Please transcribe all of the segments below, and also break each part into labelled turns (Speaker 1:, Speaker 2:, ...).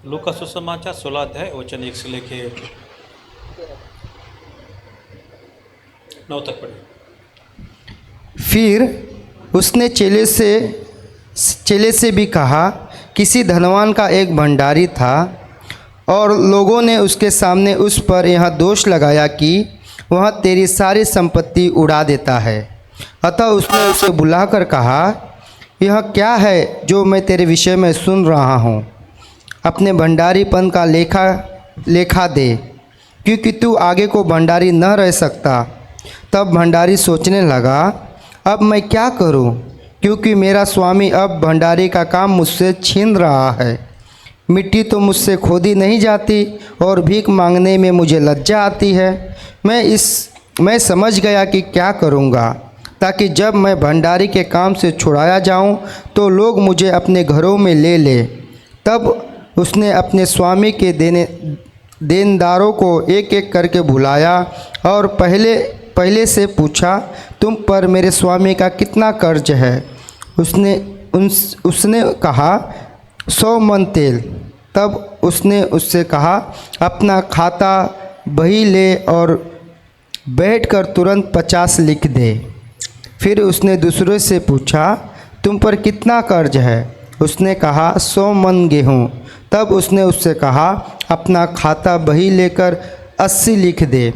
Speaker 1: लूका सुसमाचार 16 अध्याय वचन 1 से लेके 9 तक पढ़े।
Speaker 2: फिर उसने चेले से भी कहा, किसी धनवान का एक भंडारी था और लोगों ने उसके सामने उस पर यह दोष लगाया कि वह तेरी सारी संपत्ति उड़ा देता है। अतः उसने उसे बुलाकर कहा, यह क्या है जो मैं तेरे विषय में सुन रहा हूँ? अपने भंडारीपन का लेखा दे, क्योंकि तू आगे को भंडारी न रह सकता। तब भंडारी सोचने लगा, अब मैं क्या करूं, क्योंकि मेरा स्वामी अब भंडारी का काम मुझसे छीन रहा है। मिट्टी तो मुझसे खोदी नहीं जाती और भीख मांगने में मुझे लज्जा आती है। मैं समझ गया कि क्या करूंगा, ताकि जब मैं भंडारी के काम से छुड़ाया जाऊं तो लोग मुझे अपने घरों में ले ले। तब उसने अपने स्वामी के देनदारों को एक एक करके बुलाया और पहले से पूछा, तुम पर मेरे स्वामी का कितना कर्ज है? उसने कहा, 100 मन तेल। तब उसने उससे कहा, अपना खाता बही ले और बैठकर तुरंत 50 लिख दे। फिर उसने दूसरे से पूछा, तुम पर कितना कर्ज है? उसने कहा, 100 मन गेहूँ। तब उसने उससे कहा, अपना खाता बही लेकर 80 लिख दे।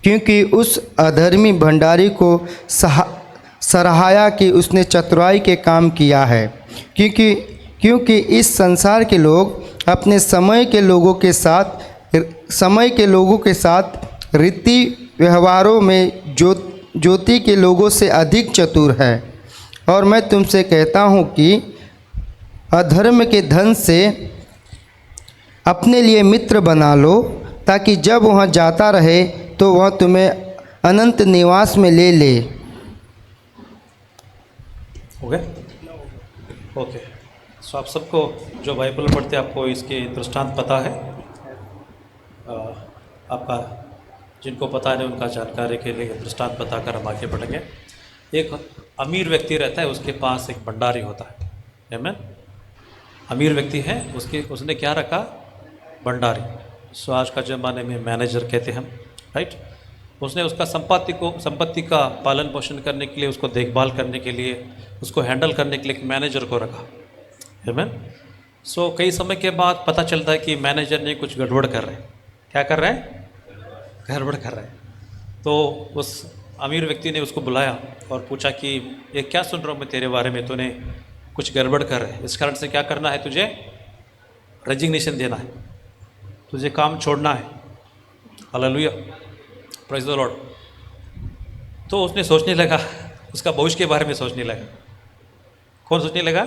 Speaker 2: क्योंकि उस अधर्मी भंडारी को सराहाया कि उसने चतुराई के काम किया है। क्योंकि इस संसार के लोग अपने समय के लोगों के साथ रीति व्यवहारों में ज्योति के लोगों से अधिक चतुर है। और मैं तुमसे कहता हूँ कि अधर्म के धन से अपने लिए मित्र बना लो, ताकि जब वहाँ जाता रहे तो वह तुम्हें अनंत निवास में ले ले।
Speaker 1: हो गया? ओके। सो आप सबको जो बाइबल पढ़ते हैं आपको इसके दृष्टांत पता है। आपका जिनको पता नहीं उनका जानकारी के लिए दृष्टांत बताकर हम आगे बढ़ेंगे। एक अमीर व्यक्ति रहता है, उसके पास एक भंडारी होता है। आमीन। अमीर व्यक्ति है, उसने क्या रखा? भंडारी। सो आज का ज़माने में मैनेजर कहते हैं हम, राइट। उसने उसका संपत्ति का पालन पोषण करने के लिए, उसको देखभाल करने के लिए, उसको हैंडल करने के लिए एक मैनेजर को रखा। आमीन। सो कई समय के बाद पता चलता है कि मैनेजर ने कुछ गड़बड़ कर रहे हैं। क्या कर रहे हैं? गड़बड़ कर रहे हैं। तो उस अमीर व्यक्ति ने उसको बुलाया और पूछा कि ये क्या सुन रहा हूँ मैं तेरे बारे में, तूने कुछ गड़बड़ कर रहे है, इस कारण से क्या करना है? तुझे रेजिग्नेशन देना है, तुझे काम छोड़ना है। Hallelujah, praise the Lord. तो उसने सोचने लगा, उसका भविष्य के बारे में सोचने लगा। कौन सोचने लगा?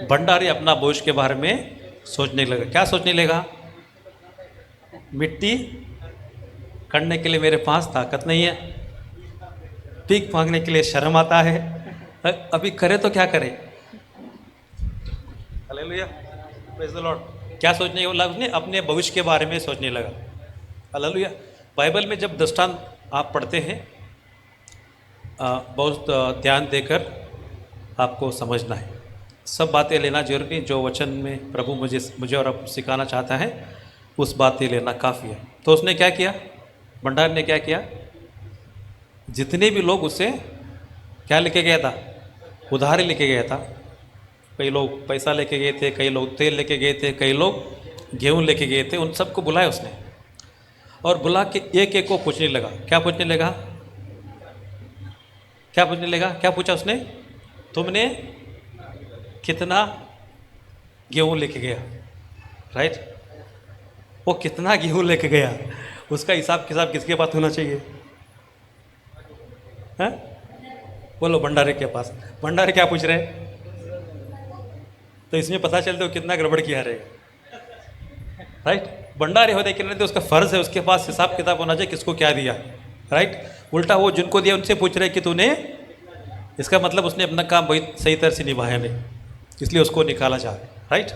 Speaker 1: भंडारी अपना भविष्य के बारे में सोचने लगा। क्या सोचने लगा? मिट्टी करने के लिए मेरे पास ताकत नहीं है, भीख मांगने के लिए शर्म आता है, अभी करे तो क्या करे। Hallelujah, praise the Lord. क्या सोचने लगा? उसने अपने भविष्य के बारे में सोचने लगा। हालेलुया। बाइबल में जब दृष्टांत आप पढ़ते हैं बहुत ध्यान देकर आपको समझना है। सब बातें लेना जरूरी नहीं। जो वचन में प्रभु मुझे और अब सिखाना चाहता है उस बातें लेना काफ़ी है। तो उसने क्या किया? भंडारी ने क्या किया? जितने भी लोग उससे क्या लेके गया था? उधारी लेके गया था। कई लोग पैसा लेके गए थे, कई लोग तेल लेके गए थे, कई लोग गेहूँ लेके गए थे। उन सबको बुलाया उसने और बुला के एक एक को पूछने लगा। क्या पूछने लगा? क्या पूछने लगा? क्या पूछा उसने? तुमने कितना गेहूँ लेके गया? राइट। वो कितना गेहूँ लेके गया उसका हिसाब किताब किसके पास होना चाहिए? हैं? बोलो, भंडारी के पास। भंडारी क्या पूछ रहे हैं? तो इसमें पता चलता है कितना गड़बड़ किया रहेगा, राइट। भंडारी होने के लिए तो उसका फर्ज है, उसके पास हिसाब किताब होना चाहिए किसको क्या दिया, राइट। उल्टा वो जिनको दिया उनसे पूछ रहे कि तूने, इसका मतलब उसने अपना काम बहुत सही तरह से निभाया नहीं, इसलिए उसको निकाला जा रहा है, राइट।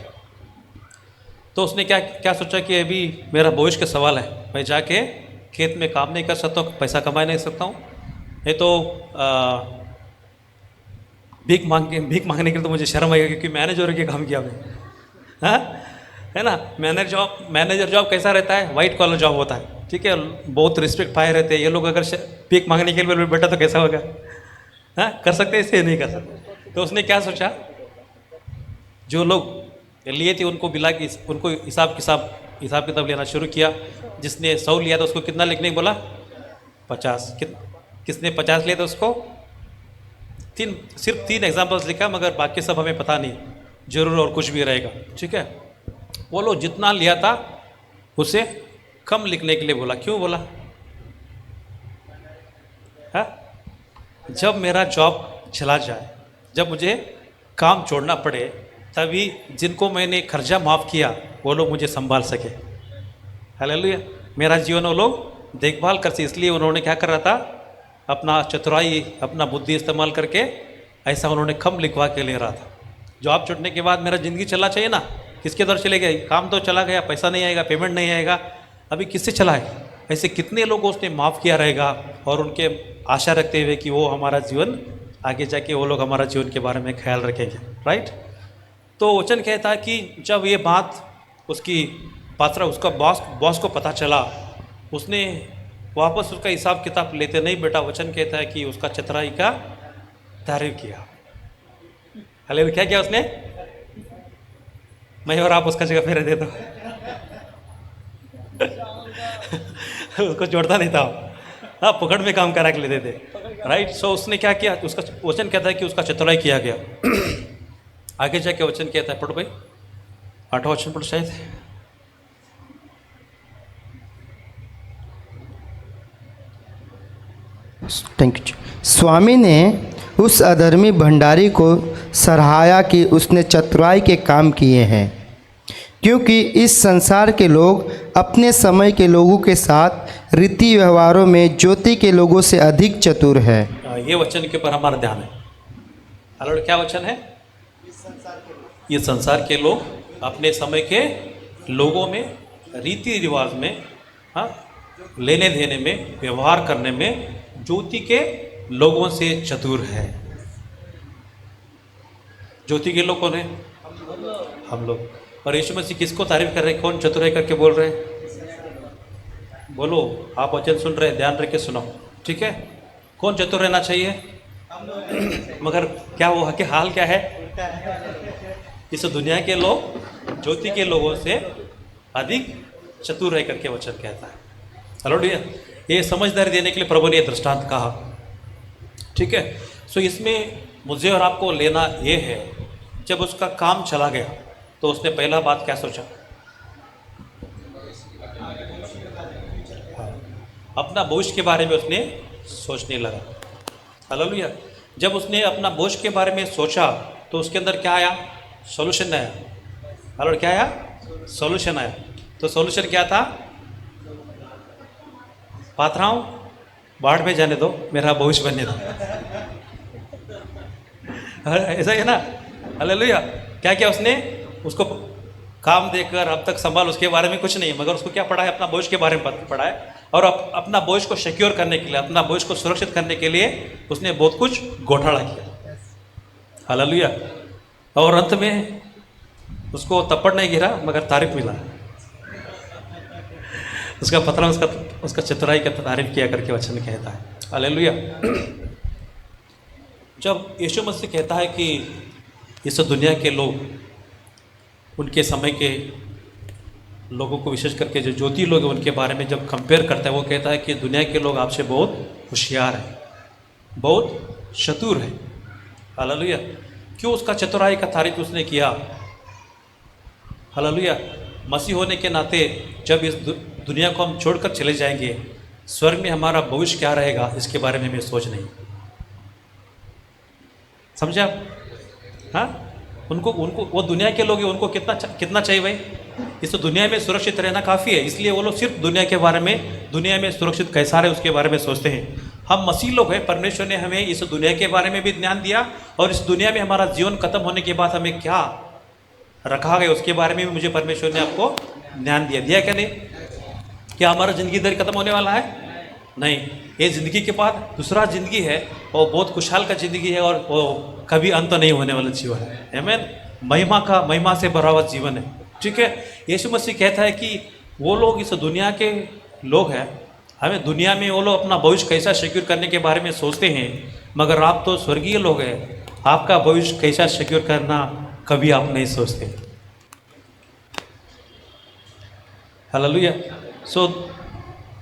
Speaker 1: तो उसने क्या क्या सोचा कि अभी मेरा भविष्य का सवाल है, मैं जाके खेत में काम नहीं कर सकता हूँ, पैसा कमा नहीं सकता हूँ, नहीं तो भीख मांगने के लिए तो मुझे शर्म आएगा क्योंकि मैनेजर के काम किया मैं। हाँ, है ना। मैनेजर जॉब कैसा रहता है? वाइट कॉलर जॉब होता है, ठीक है, बहुत रिस्पेक्ट पाए रहते हैं। ये लोग अगर पीक मांगने के लिए बैठा तो कैसा होगा? हाँ, कर सकते इसे? नहीं कर सकते। तो उसने क्या सोचा, जो लोग लिए थे उनको बिला कि उनको हिसाब किताब लेना शुरू किया। जिसने 100 लिया था उसको कितना लिखने को बोला? 50। किसने 50 लिया था उसको सिर्फ 3 एग्जाम्पल्स लिखा, मगर बाकी सब हमें पता नहीं, जरूर और कुछ भी रहेगा, ठीक है। वो लोग जितना लिया था उसे कम लिखने के लिए बोला। क्यों बोला? है? जब मेरा जॉब चला जाए, जब मुझे काम छोड़ना पड़े, तभी जिनको मैंने खर्चा माफ़ किया वो लोग मुझे संभाल सके। हालेलुया। मेरा जीवन वो लोग देखभाल कर सके, इसलिए उन्होंने क्या कर रहा था, अपना चतुराई, अपना बुद्धि इस्तेमाल करके ऐसा उन्होंने कम लिखवा के ले रहा था। जॉब छूटने के बाद मेरा ज़िंदगी चलना चाहिए ना, किसके दर चले गए? काम तो चला गया, पैसा नहीं आएगा, पेमेंट नहीं आएगा, अभी किससे चलाए? ऐसे कितने लोगों उसने माफ़ किया रहेगा, और उनके आशा रखते हुए कि वो हमारा जीवन आगे जाके वो लोग हमारा जीवन के बारे में ख्याल रखेंगे, राइट। तो वचन कहता है कि जब ये बात उसका बॉस को पता चला, उसने वापस उसका हिसाब किताब लेते नहीं बेटा, वचन कहता है कि उसका चतुराई का तारीफ किया। हालेलुया। क्या किया उसने? मैं और आप उसका जगह फेरे देता उसको जोड़ता नहीं था, हाँ, पकड़ में काम करा के लेते थे, राइट। सो उसने क्या किया? उसका वचन कहता है कि उसका चतुराई किया गया। आगे जाके वचन कहता है, पढ़ो भाई, 8वां वचन पढ़ो शायद।
Speaker 2: Thank you. स्वामी ने उस अधर्मी भंडारी को सराहाया कि उसने चतुराई के काम किए हैं, क्योंकि इस संसार के लोग अपने समय के लोगों के साथ रीति व्यवहारों में ज्योति के लोगों से अधिक चतुर है।
Speaker 1: ये वचन के ऊपर हमारा ध्यान है। हालेलुया। क्या वचन है? ये संसार के लोग अपने समय के लोगों में, रीति रिवाज में, हाँ, लेने देने में, व्यवहार करने में ज्योति के लोगों से चतुर है। ज्योति के लोग कौन है? हम लोग। और यीशु मसीह किसको तारीफ कर रहे हैं? कौन चतुर है करके बोल रहे हैं? बोलो, आप वचन सुन रहे हैं, ध्यान रख के सुनो, ठीक है। कौन चतुर रहना चाहिए? मगर क्या वो के हाल क्या है? इस दुनिया के लोग ज्योति के लोगों से अधिक चतुर है करके वचन कहता है। हालेलुया। ये समझदारी देने के लिए प्रभु ने दृष्टांत कहा, ठीक है। सो इसमें मुझे और आपको लेना ये है, जब उसका काम चला गया तो उसने पहला बात क्या सोचा? अपना भविष्य के बारे में उसने सोचने लगा। हालेलुया। जब उसने अपना भविष्य के बारे में सोचा तो उसके अंदर क्या आया? सॉल्यूशन आया। हालेलुया। क्या आया? सॉल्यूशन आया। तो सॉल्यूशन क्या था? पात्राओं, बाढ़ में जाने दो, मेरा भविष्य बनने दो। ऐसा ही है ना। हालेलुया। क्या किया उसने? उसको काम देकर अब तक संभाल, उसके बारे में कुछ नहीं, मगर उसको क्या पढ़ा है? अपना भविष्य के बारे में पढ़ा है। और अपना भविष्य को सिक्योर करने के लिए, अपना भविष्य को सुरक्षित करने के लिए उसने बहुत कुछ घोटाला किया। हालेलुया। और अंत में उसको तप्पड़ नहीं गिरा, मगर तारीफ मिला। उसका पतला उसका चतुराई का तारीफ किया करके वचन कहता है। हालेलुया। जब यीशु मसीह कहता है कि इस दुनिया के लोग, उनके समय के लोगों को, विशेष करके जो ज्योति लोग हैं उनके बारे में जब कंपेयर करता है, वो कहता है कि दुनिया के लोग आपसे बहुत होशियार हैं, बहुत चतुर हैं। हालेलुया। क्यों उसका चतुराई का तारीफ उसने किया? हालेलुया। मसीह होने के नाते जब इस दुनिया को हम छोड़कर चले जाएंगे, स्वर्ग में हमारा भविष्य क्या रहेगा, इसके बारे में हमें सोच नहीं। समझे आप? हाँ, उनको वो दुनिया के लोग हैं, उनको कितना चाहिए भाई? इस दुनिया में सुरक्षित रहना काफ़ी है, इसलिए वो लोग सिर्फ दुनिया के बारे में, दुनिया में सुरक्षित कैसा रहे उसके बारे में सोचते हैं। हम मसीह लोग हैं, परमेश्वर ने हमें इस दुनिया के बारे में भी ज्ञान दिया, और इस दुनिया में हमारा जीवन खत्म होने के बाद हमें क्या रखा गया उसके बारे में भी मुझे परमेश्वर ने आपको ज्ञान दिया क्या नहीं? क्या हमारा ज़िंदगी इधर खत्म होने वाला है? नहीं, ये ज़िंदगी के बाद दूसरा ज़िंदगी है, और बहुत खुशहाल का ज़िंदगी है, और वो कभी अंत नहीं होने वाला जीवन है। आमीन। महिमा से भरा हुआ जीवन है। ठीक है। यीशु मसीह कहता है कि वो लोग इस दुनिया के लोग हैं, हमें दुनिया में वो लोग अपना भविष्य कैसा सिक्योर करने के बारे में सोचते हैं, मगर आप तो स्वर्गीय लोग हैं, आपका भविष्य कैसा सिक्योर करना कभी आप नहीं सोचते। हालेलुया। सो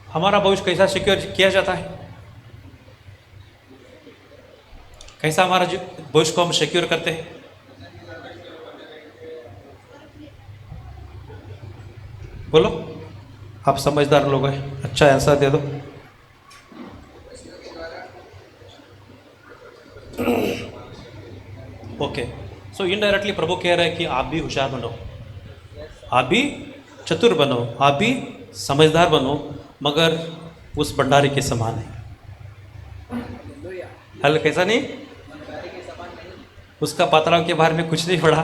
Speaker 1: हमारा भविष्य कैसा सिक्योर किया जाता है, कैसा हमारा भविष्य को हम सिक्योर करते हैं? बोलो, आप समझदार लोग हैं, अच्छा आंसर दे दो। ओके, सो इनडायरेक्टली प्रभु कह रहे हैं कि आप भी होशियार बनो, आप भी चतुर बनो, आप भी समझदार बनो, मगर उस भंडारी के समान है। हल कैसा नहीं, उसका पात्राओं के बारे में कुछ नहीं पढ़ा,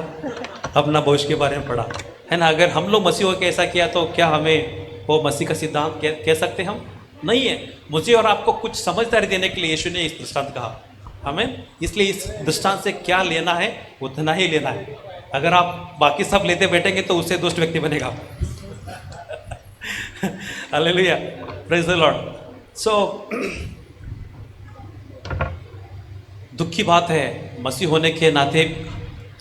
Speaker 1: अपना भविष्य के बारे में पढ़ा, है ना। अगर हम लोग मसीह होकर ऐसा किया तो क्या हमें वो मसीह का सिद्धांत कह सकते हम? नहीं है। मुझे और आपको कुछ समझदारी देने के लिए यीशु ने इस दृष्टांत कहा हमें, इसलिए इस दृष्टांत से क्या लेना है उतना ही लेना है। अगर आप बाकी सब लेते बैठेंगे तो उससे दुष्ट व्यक्ति बनेगा। Hallelujah, praise the Lord. So दुख की बात है, मसीह होने के नाते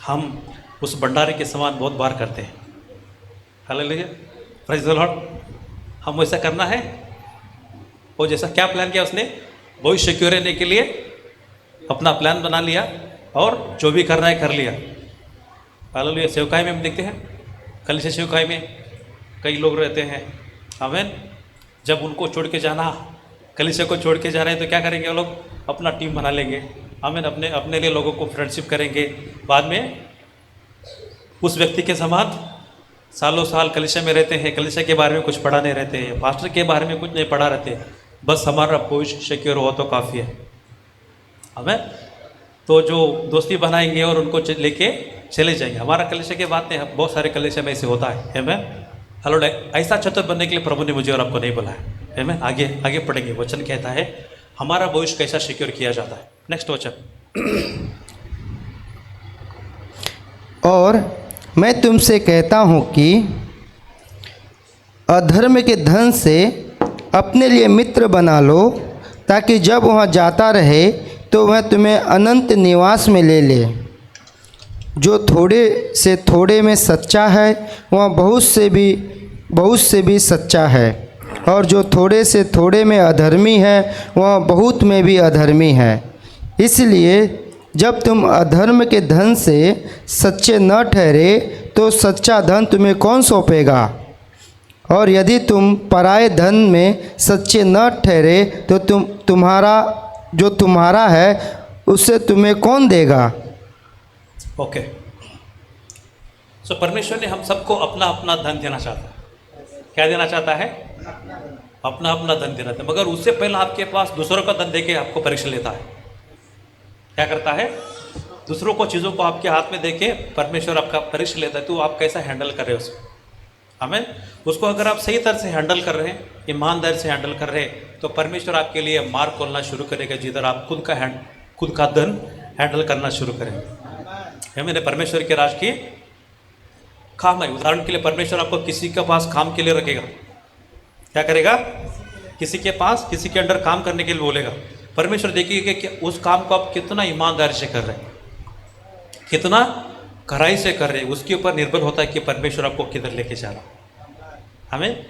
Speaker 1: हम उस भंडारे के समान बहुत बार करते हैं। Hallelujah, praise the Lord. हम वैसा करना है, वो जैसा क्या प्लान किया उसने, भविष्य सिक्योर रहने के लिए अपना प्लान बना लिया और जो भी करना है कर लिया। हालेलुया। सेवकाई में हम देखते हैं, कलीसिया सेवकाई में कई लोग रहते हैं, आमीन। जब उनको छोड़ के जाना, कलीसिया को छोड़ के जा रहे हैं तो क्या करेंगे वो लोग? अपना टीम बना लेंगे, आमीन। अपने लिए लोगों को फ्रेंडशिप करेंगे। बाद में उस व्यक्ति के समान सालों साल कलीसिया में रहते हैं, कलीसिया के बारे में कुछ पढ़ा नहीं रहते हैं, पास्टर के बारे में कुछ नहीं पढ़ा रहते, बस हमारा भविष्य सिक्योर हो तो काफ़ी है, हमें। तो जो दोस्ती बनाएंगे और उनको लेके चले जाएंगे। हमारा कलीसिया के बात नहीं, बहुत सारे कलीसिया में ऐसे होता है, हमें। हेलो, ऐसा चतुर बनने के लिए प्रभु ने मुझे और आपको नहीं बोला है, हमें। आगे पढ़ेंगे, वचन कहता है हमारा भविष्य कैसा सिक्योर किया जाता है। नेक्स्ट वचन।
Speaker 2: और मैं तुमसे कहता हूँ कि अधर्म के धन से अपने लिए मित्र बना लो, ताकि जब वह जाता रहे तो वह तुम्हें अनंत निवास में ले ले। जो थोड़े से थोड़े में सच्चा है वह बहुत से भी सच्चा है, और जो थोड़े से थोड़े में अधर्मी है वह बहुत में भी अधर्मी है। इसलिए जब तुम अधर्म के धन से सच्चे न ठहरे तो सच्चा धन तुम्हें कौन सौंपेगा? और यदि तुम पराये धन में सच्चे न ठहरे तो तुम्हारा है उसे तुम्हें कौन देगा?
Speaker 1: ओके, सो परमेश्वर ने हम सबको अपना अपना धन देना चाहता है। क्या देना चाहता है? अपना अपना धन देना था, मगर उससे पहले आपके पास दूसरों का धन देके आपको परीक्षा लेता है। क्या करता है? दूसरों को, चीज़ों को आपके हाथ में देके परमेश्वर आपका परीक्षा लेता है, तो आप कैसा हैंडल कर रहे हो उसको, हमें। उसको अगर आप सही तरह से हैंडल कर रहे हैं, ईमानदारी से हैंडल कर रहे हैं, तो परमेश्वर आपके लिए मार्ग खोलना शुरू करेगा, जिधर आप खुद का धन हैंडल करना शुरू करेंगे। मैंने परमेश्वर के राज की काम है। उदाहरण के लिए परमेश्वर आपको किसी के पास काम के लिए रखेगा, क्या करेगा? किसी के पास, किसी के अंडर काम करने के लिए बोलेगा। परमेश्वर देखिए कि उस काम को आप कितना ईमानदारी से कर रहे हैं, कितना कड़ाई से कर रहे हैं, उसके ऊपर निर्भर होता है कि परमेश्वर आपको किधर लेके जा रहा। हमें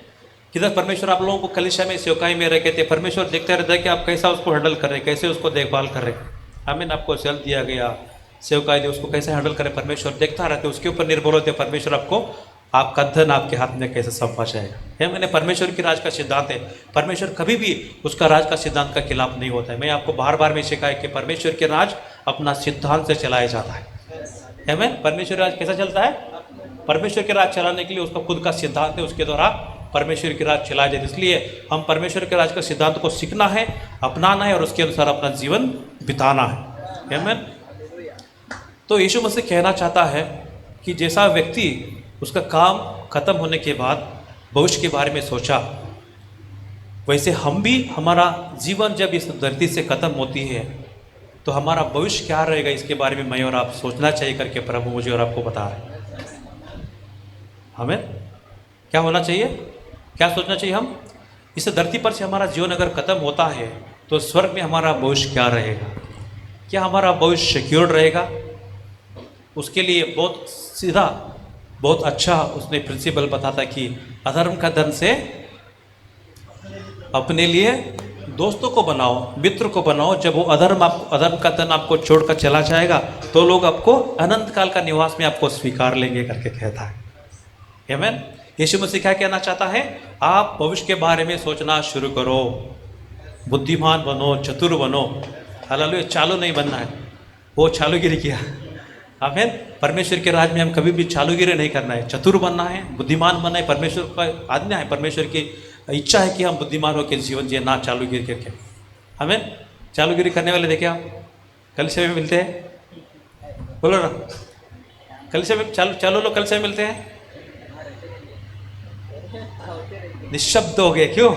Speaker 1: किधर परमेश्वर आप लोगों को कलीसिया में, सेवकाई में रखे थे, परमेश्वर देखता रहता है कि आप कैसा उसको हैंडल कर रहे हैं, कैसे उसको देखभाल कर रहे हैं। हमें आपको सेल दिया गया, सेवकाई दी, उसको कैसे हैंडल करें, परमेश्वर देखता रहता है, उसके ऊपर निर्भर होते हैं परमेश्वर आपको आपका धन आपके हाथ में कैसे सौंपा जाएगा। है मैंने परमेश्वर की राज का सिद्धांत है। परमेश्वर कभी भी उसका राज का सिद्धांत का खिलाफ नहीं होता है। मैं आपको बार बार में सिखाया कि परमेश्वर के राज अपना सिद्धांत से चलाया जाता है। मैं परमेश्वर राज कैसा चलता है? परमेश्वर के राज चलाने के लिए उसका खुद का सिद्धांत है, उसके द्वारा परमेश्वर की राज चलाया जाए। इसलिए हम परमेश्वर के राज का सिद्धांत को सीखना है, अपनाना है और उसके अनुसार अपना जीवन बिताना है। आमीन। तो यीशु मसीह कहना चाहता है कि जैसा व्यक्ति उसका काम खत्म होने के बाद भविष्य के बारे में सोचा, वैसे हम भी, हमारा जीवन जब इस धरती से खत्म होती है तो हमारा भविष्य क्या रहेगा, इसके बारे में मैं और आप सोचना चाहिए करके प्रभु मुझे और आपको बता रहे हैं। हमें क्या होना चाहिए, क्या सोचना चाहिए हम, इस धरती पर से हमारा जीवन अगर ख़त्म होता है तो स्वर्ग में हमारा भविष्य क्या रहेगा, क्या हमारा भविष्य सिक्योर्ड रहेगा। उसके लिए बहुत सीधा बहुत अच्छा उसने प्रिंसिपल बताता कि अधर्म का धन से अपने लिए दोस्तों को बनाओ, मित्र को बनाओ। जब वो अधर्म का धन आपको छोड़कर चला जाएगा तो लोग आपको अनंत काल का निवास में आपको स्वीकार लेंगे करके कहता है। आमीन। यीशु मसीह क्या कहना चाहता है, आप भविष्य के बारे में सोचना शुरू करो, बुद्धिमान बनो, चतुर बनो। हालेलुया। चालू नहीं बनना है, वो चालूगिरी किया। आमीन। परमेश्वर के राज में हम कभी भी चालूगिरी नहीं करना है, चतुर बनना है, बुद्धिमान बनना है। परमेश्वर का आज्ञा है, परमेश्वर की इच्छा है कि हम बुद्धिमान होकर जीवन जिए, ना चालूगिरी करके। हमें चालूगिरी करने वाले देखे आप कलीसिया में मिलते हैं, बोलो ना, कलीसिया में चालू लोग कलीसिया में मिलते हैं, निशब्द हो गए क्यों?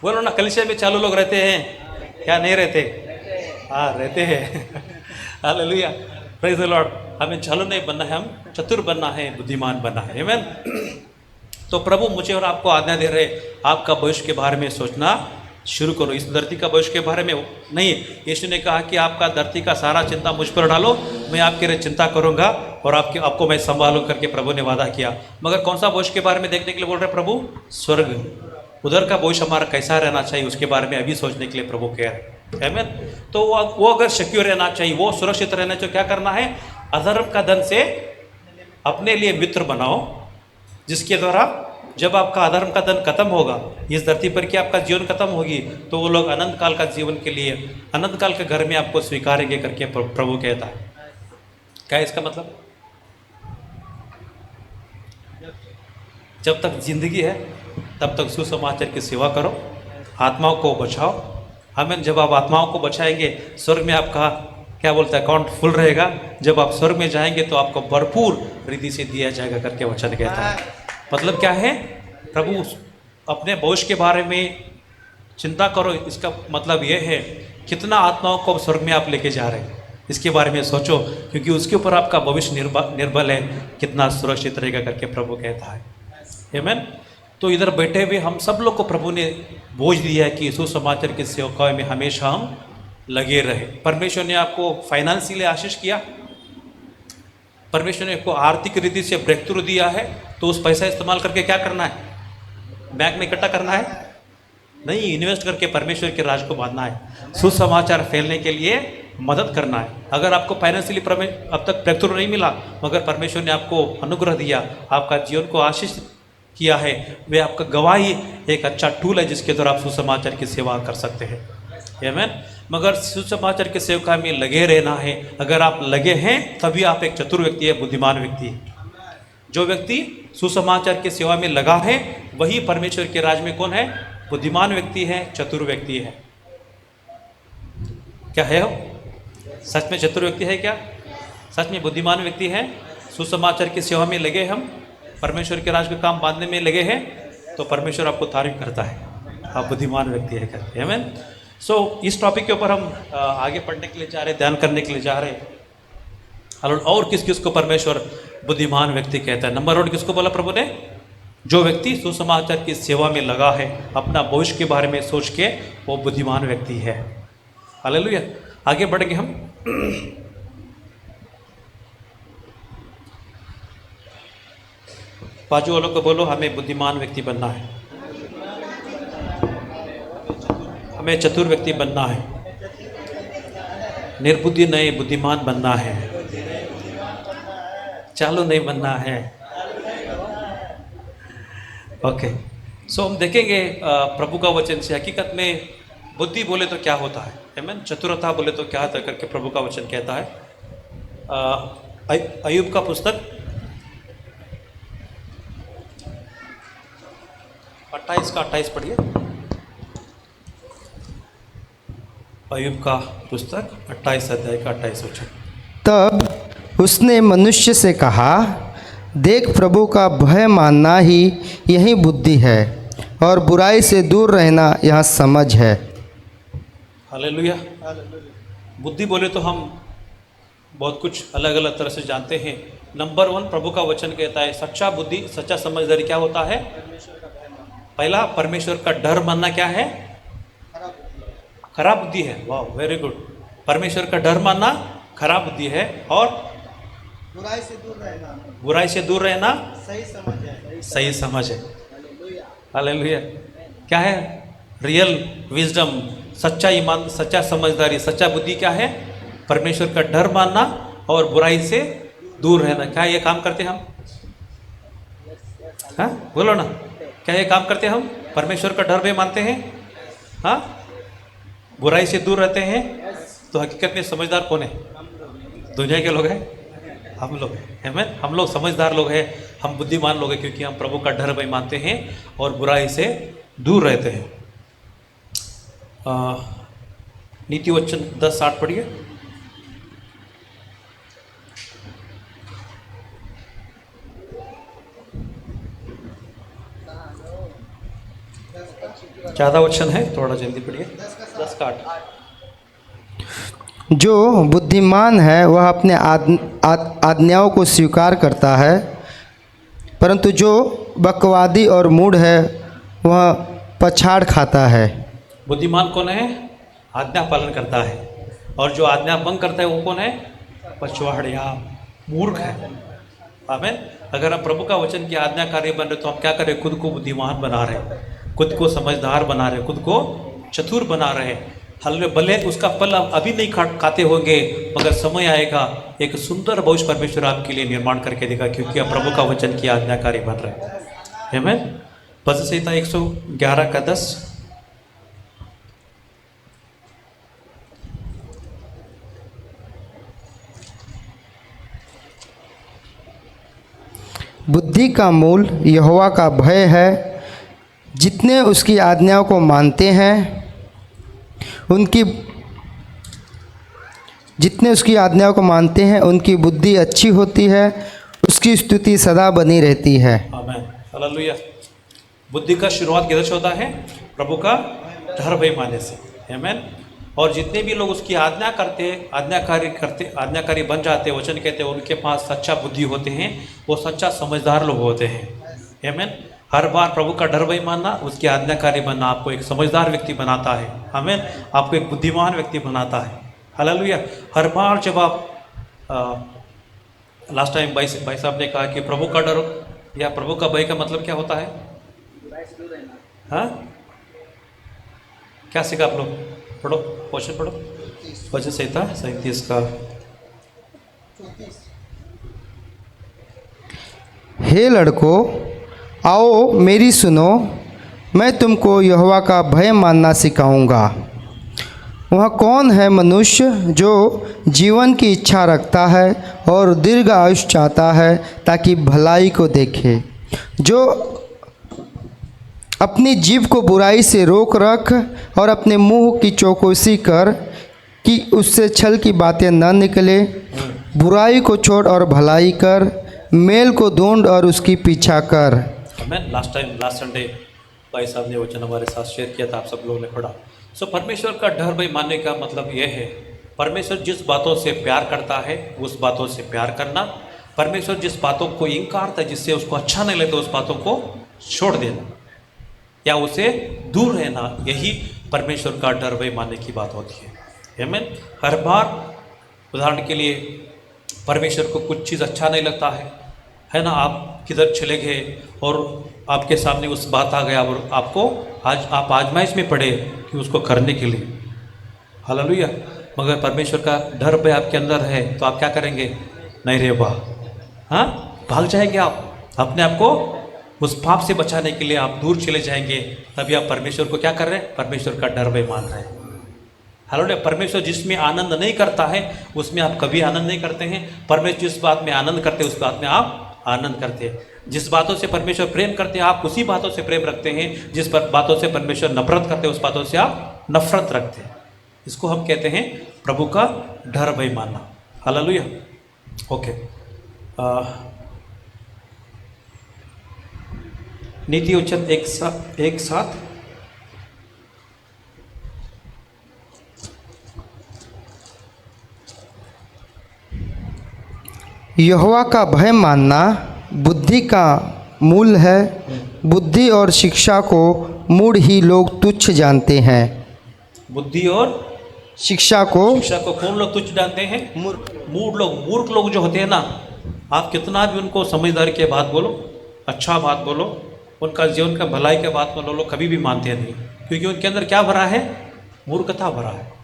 Speaker 1: बोलो ना, कलीसिया में चालू लोग रहते हैं क्या नहीं रहते? हाँ रहते हैं। Hallelujah, praise the Lord. हमें चालू नहीं बनना है, हम चतुर बनना है, बुद्धिमान बनना है। आमीन। तो प्रभु मुझे और आपको आज्ञा दे रहे, आपका भविष्य के बारे में सोचना शुरू करो, इस धरती का भविष्य के बारे में नहीं। यीशु ने कहा कि आपका धरती का सारा चिंता मुझ पर डालो, मैं आपके लिए चिंता करूंगा और आपको मैं संभालूं करके प्रभु ने वादा किया। मगर कौन सा भविष्य के बारे में देखने के लिए बोल रहे प्रभु? स्वर्ग, उधर का भविष्य हमारा कैसा रहना चाहिए उसके बारे में अभी सोचने के लिए प्रभु कह रहे। आमीन। तो वो अगर सिक्योर रहना चाहिए, वो सुरक्षित रहना चाहिए, क्या करना है? अधर्म का धन से अपने लिए मित्र बनाओ, जिसके द्वारा जब आपका अधर्म का धन खत्म होगा, इस धरती पर की आपका जीवन खत्म होगी, तो वो लोग अनंत काल का जीवन के लिए अनंत काल के घर में आपको स्वीकारेंगे करके प्रभु कहता है। क्या है इसका मतलब? जब तक जिंदगी है तब तक सुसमाचार की सेवा करो, आत्माओं को बचाओ। हमें जब आप आत्माओं को बचाएंगे, स्वर्ग में आपका क्या बोलता है, अकाउंट फुल रहेगा। जब आप स्वर्ग में जाएंगे तो आपको भरपूर रिद्धि से दिया जाएगा करके वचन कहता है। मतलब क्या है? प्रभु अपने भविष्य के बारे में चिंता करो, इसका मतलब यह है कितना आत्माओं को स्वर्ग में आप लेके जा रहे हैं, इसके बारे में सोचो, क्योंकि उसके ऊपर आपका भविष्य निर्भर है, कितना सुरक्षित रहेगा करके प्रभु कहता है। आमीन। तो इधर बैठे हुए हम सब लोग को प्रभु ने बोझ दिया है कि सुसमाचार की सेवा में हमेशा हम लगे रहे। परमेश्वर ने आपको फाइनेंशियली आशीष किया, परमेश्वर ने आपको आर्थिक रीति से ब्रेक थ्रू दिया है, तो उस पैसा इस्तेमाल करके क्या करना है? बैंक में इकट्ठा करना है? नहीं, इन्वेस्ट करके परमेश्वर के राज को बांधना है, सुसमाचार फैलने के लिए मदद करना है। अगर आपको फाइनेंशियली अब तक ब्रेक थ्रू नहीं मिला, मगर परमेश्वर ने आपको अनुग्रह दिया, आपका जीवन को आशीष किया है, वे आपका गवाही एक अच्छा टूल है जिसके द्वारा आप सुसमाचार की सेवा कर सकते हैं। आमीन। मगर सुसमाचार की सेवा में लगे रहना है। अगर आप लगे हैं तभी आप एक चतुर व्यक्ति है, बुद्धिमान व्यक्ति है। जो व्यक्ति सुसमाचार की सेवा में लगा है वही परमेश्वर के राज में कौन है? बुद्धिमान व्यक्ति है, चतुर व्यक्ति है। क्या है हो? सच में चतुर व्यक्ति है क्या? सच में बुद्धिमान व्यक्ति है? सुसमाचार की सेवा में लगे, हम परमेश्वर के राज का काम बांधने में लगे हैं, तो परमेश्वर आपको तारीफ करता है, आप बुद्धिमान व्यक्ति है करके। आमीन। सो इस टॉपिक के ऊपर हम आगे पढ़ने के लिए जा रहे, ध्यान करने के लिए जा रहे। और किस किस को परमेश्वर बुद्धिमान व्यक्ति कहता है? नंबर 1 किसको बोला प्रभु ने? जो व्यक्ति सुसमाचार की सेवा में लगा है, अपना भविष्य के बारे में सोच के, वो बुद्धिमान व्यक्ति है। हालेलुया। आगे बढ़ेंगे हम। बाजू वालों को बोलो, हमें बुद्धिमान व्यक्ति बनना है, हमें चतुर व्यक्ति बनना है, निर्बुद्धि नहीं बुद्धिमान बनना है, चालू नहीं बनना है। ओके। सो हम देखेंगे प्रभु का वचन से हकीकत में बुद्धि बोले तो क्या होता है, आमीन, चतुरता बोले तो क्या होता है करके प्रभु का वचन कहता है। अय्यूब का पुस्तक 28 का 28 पढ़िए। अय्यूब का पुस्तक 28 अध्याय का 28 वचन।
Speaker 2: तब उसने मनुष्य से कहा, देख, प्रभु का भय मानना ही यही बुद्धि है, और बुराई से दूर रहना यह समझ है।
Speaker 1: हालेलुया। बुद्धि बोले तो हम बहुत कुछ अलग अलग तरह से जानते हैं। नंबर 1 प्रभु का वचन कहता है सच्चा बुद्धि सच्चा समझदारी क्या होता है? पहला, परमेश्वर का डर मानना क्या है? खराब बुद्धि है। वाह, वेरी गुड। परमेश्वर का डर मानना खराब बुद्धि है। और
Speaker 2: बुराई से दूर रहना,
Speaker 1: बुराई से दूर रहना
Speaker 2: सही समझ है।
Speaker 1: सही समझ है। हालेलुया। क्या है रियल विजडम? सच्चा ईमान, सच्चा समझदारी, सच्चा बुद्धि क्या है? परमेश्वर का डर मानना और बुराई से दूर रहना। क्या ये काम करते हम? हाँ, बोलो ना, क्या ये काम करते हम? परमेश्वर का डर भी मानते हैं, हाँ, बुराई से दूर रहते हैं। तो हकीकत में समझदार कौन है? दुनिया के लोग हैं, हम लोग हैं। आमीन। हम लोग समझदार लोग हैं, हम बुद्धिमान लोग हैं, क्योंकि हम प्रभु का डर भी मानते हैं और बुराई से दूर रहते हैं। नीति वचन 10:8 पढ़िए। ज़्यादा वचन है, थोड़ा जल्दी पढ़िए। 10:8।
Speaker 2: जो बुद्धिमान है वह अपने आज्ञाओं को स्वीकार करता है, परंतु जो बकवादी और मूढ़ है वह पछाड़ खाता है।
Speaker 1: बुद्धिमान कौन है? आज्ञा पालन करता है। और जो आज्ञा भंग करता है वो कौन है? पछवाड़ या मूर्ख है। आमीन। अगर हम प्रभु का वचन की आज्ञाकारी बन रहे तो हम क्या करें? खुद को बुद्धिमान बना रहे, खुद को समझदार बना रहे, खुद को चतुर बना रहे। हल्ले भले उसका फल आप अभी नहीं खाते होंगे, मगर समय आएगा एक सुंदर भविष्य परमेश्वर आपके लिए निर्माण करके देगा, क्योंकि आप प्रभु का वचन की आज्ञाकारी बन रहे हैं। आमीन। भजन संहिता 111:10।
Speaker 2: बुद्धि का मूल यहोवा का भय है। जितने उसकी आज्ञाओं को मानते हैं उनकी बुद्धि अच्छी होती है, उसकी स्तुति सदा बनी रहती है।
Speaker 1: आमीन। हालेलुया। बुद्धि का शुरुआत किधर से होता है? प्रभु का डर भय मानने से। आमीन। और जितने भी लोग उसकी आज्ञाकारी बन जाते हैं, वचन कहते हैं, उनके पास सच्चा बुद्धि होते हैं, वो सच्चा समझदार लोग होते हैं। आमीन। हर बार प्रभु का डर भय मानना, उसकी आज्ञाकारी बनना आपको एक समझदार व्यक्ति बनाता है। आमीन। आपको एक बुद्धिमान व्यक्ति बनाता है। हालेलुया। हर बार जब आप लास्ट टाइम भाई साहब ने कहा कि प्रभु का डर या प्रभु का भय का मतलब क्या होता है? हाँ, क्या सीखा आप लोग? पढ़ो, क्वेश्चन पढ़ो। वचन संहिता 37 का।
Speaker 2: हे लड़कों, आओ मेरी सुनो, मैं तुमको यहोवा का भय मानना सिखाऊंगा। वह कौन है मनुष्य जो जीवन की इच्छा रखता है और दीर्घ आयुष्य चाहता है ताकि भलाई को देखे, जो अपनी जीभ को बुराई से रोक रख और अपने मुंह की चौकसी कर कि उससे छल की बातें न निकले। बुराई को छोड़ और भलाई कर, मेल को ढूंढ और उसकी पीछा कर।
Speaker 1: मैं लास्ट संडे भाई साहब ने वचन हमारे साथ शेयर किया था, आप सब लोगों ने पढ़ा। सो परमेश्वर का डर भय मानने का मतलब यह है, परमेश्वर जिस बातों से प्यार करता है उस बातों से प्यार करना। परमेश्वर जिस बातों को इंकारता है, जिससे उसको अच्छा नहीं लगता, उस बातों को छोड़ देना या उसे दूर रहना, यही परमेश्वर का डर भय मानने की बात होती है। आमीन। हर बार उदाहरण के लिए परमेश्वर को कुछ चीज़ अच्छा नहीं लगता है ना, आप किधर चले गए और आपके सामने उस बात आ गया और आपको आप आजमाइश में पड़े कि उसको करने के लिए। हालेलुया। मगर परमेश्वर का डर भय आपके अंदर है तो आप क्या करेंगे? नहीं रे वाह, हाँ, भाग जाएंगे आप अपने आप को उस पाप से बचाने के लिए आप दूर चले जाएंगे। तभी आप परमेश्वर को क्या कर रहे हैं? परमेश्वर का डर भय मान रहे हैं। हालेलुया। परमेश्वर जिसमें आनंद नहीं करता है उसमें आप कभी आनंद नहीं करते हैं। परमेश्वर जिस बात में आनंद करते हैं उस बात में आप आनंद करते हैं। जिस बातों से परमेश्वर प्रेम करते हैं आप उसी बातों से प्रेम रखते हैं। जिस बातों से परमेश्वर नफरत करते हैं उस बातों से आप नफरत रखते हैं। इसको हम कहते हैं प्रभु का डर भय मानना। हालेलुया। ओके। नीति वचन एक साथ
Speaker 2: यहोवा का भय मानना बुद्धि का मूल है। बुद्धि और शिक्षा को मूढ़ ही लोग तुच्छ जानते हैं।
Speaker 1: बुद्धि और
Speaker 2: शिक्षा को
Speaker 1: शिक्षा को कौन लोग तुच्छ जानते हैं? मूर्ख लोग जो होते हैं ना, आप कितना भी उनको समझदारी के बात बोलो, अच्छा बात बोलो, उनका जीवन का भलाई के बात बोलो, लोग कभी भी मानते नहीं, क्योंकि उनके अंदर क्या भरा है? मूर्खता भरा है।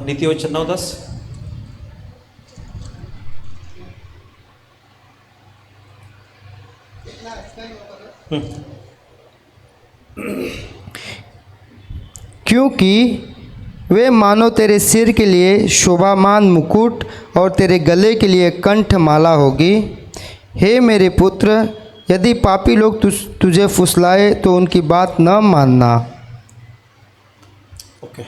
Speaker 1: नीति वचन 9:10।
Speaker 2: क्योंकि वे मानो तेरे सिर के लिए शोभामान मुकुट और तेरे गले के लिए कंठमाला होगी। हे मेरे पुत्र, यदि पापी लोग तुझे फुसलाए तो उनकी बात न मानना।
Speaker 1: ओके,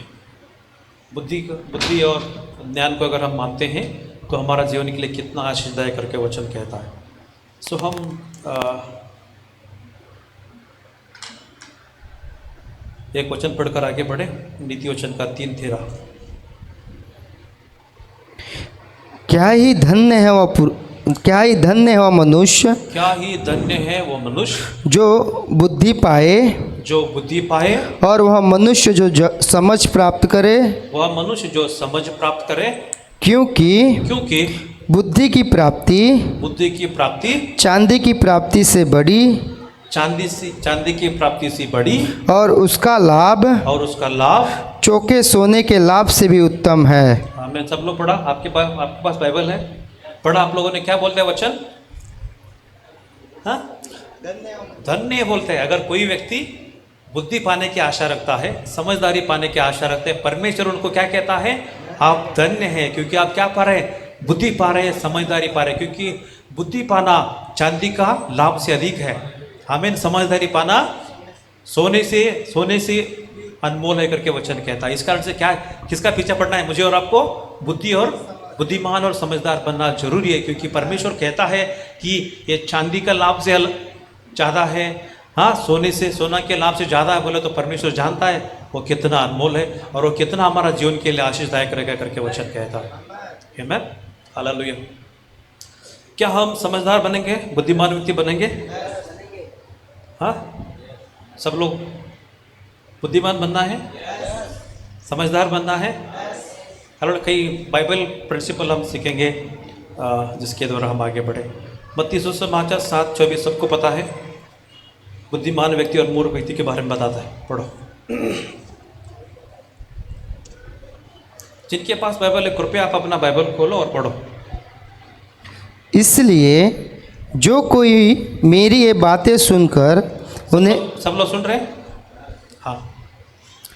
Speaker 1: बुद्धि और ज्ञान को अगर हम मानते हैं तो हमारा जीवन के लिए कितना आशीषदायक करके वचन कहता है। सो हम एक वचन पढ़कर आगे बढ़े। नीति वचन का 3:13।
Speaker 2: क्या ही धन्य है वह मनुष्य,
Speaker 1: क्या ही धन्य है वो मनुष्य
Speaker 2: जो बुद्धि पाए,
Speaker 1: जो बुद्धि पाए,
Speaker 2: और वह मनुष्य जो समझ प्राप्त करे।
Speaker 1: वह मनुष्य जो समझ प्राप्त करे,
Speaker 2: क्योंकि बुद्धि की प्राप्ति चांदी की प्राप्ति से बड़ी,
Speaker 1: चांदी की प्राप्ति से बड़ी, और
Speaker 2: उसका
Speaker 1: लाभ
Speaker 2: चौके सोने के लाभ से भी उत्तम है।
Speaker 1: हमने सब लोग पढ़ा। आपके पास बाइबल है, पढ़ा आप लोगों ने। क्या बोलते हैं वचन? हाँ, धन्य बोलते हैं। अगर कोई व्यक्ति बुद्धि पाने की आशा रखता है, समझदारी पाने की आशा रखते हैं, परमेश्वर उनको क्या कहता है? आप धन्य हैं, क्योंकि आप क्या पा रहे हैं? बुद्धि पा रहे हैं, समझदारी पा रहे हैं। क्योंकि बुद्धि पाना चांदी का लाभ से अधिक है। हमें समझदारी पाना सोने से अनमोल है करके वचन कहता है। इस कारण से क्या, किसका पीछा पड़ना है? मुझे और आपको बुद्धि और बुद्धिमान और समझदार बनना जरूरी है, क्योंकि परमेश्वर कहता है कि ये चांदी का लाभ से ज़्यादा है, हाँ, सोना के लाभ से ज़्यादा है। बोले तो परमेश्वर जानता है वो कितना अनमोल है और वो कितना हमारा जीवन के लिए आशीषदायक रहेगा करके वचन कहता है। आमीन, हालेलुया। क्या हम समझदार बनेंगे, बुद्धिमान व्यक्ति बनेंगे? हाँ, सब लोग बुद्धिमान बनना है, समझदार बनना है। और कई बाइबल प्रिंसिपल हम सीखेंगे जिसके द्वारा हम आगे बढ़े। मत्ती सुसमाचार 7:24 सबको पता है। बुद्धिमान व्यक्ति और मूर्ख व्यक्ति के बारे में बताता है, पढ़ो। जिनके पास बाइबल है, कृपया आप अपना बाइबल खोलो और पढ़ो।
Speaker 2: इसलिए जो कोई मेरी ये बातें सुनकर उन्हें,
Speaker 1: सब लोग सुन रहे हैं? हाँ।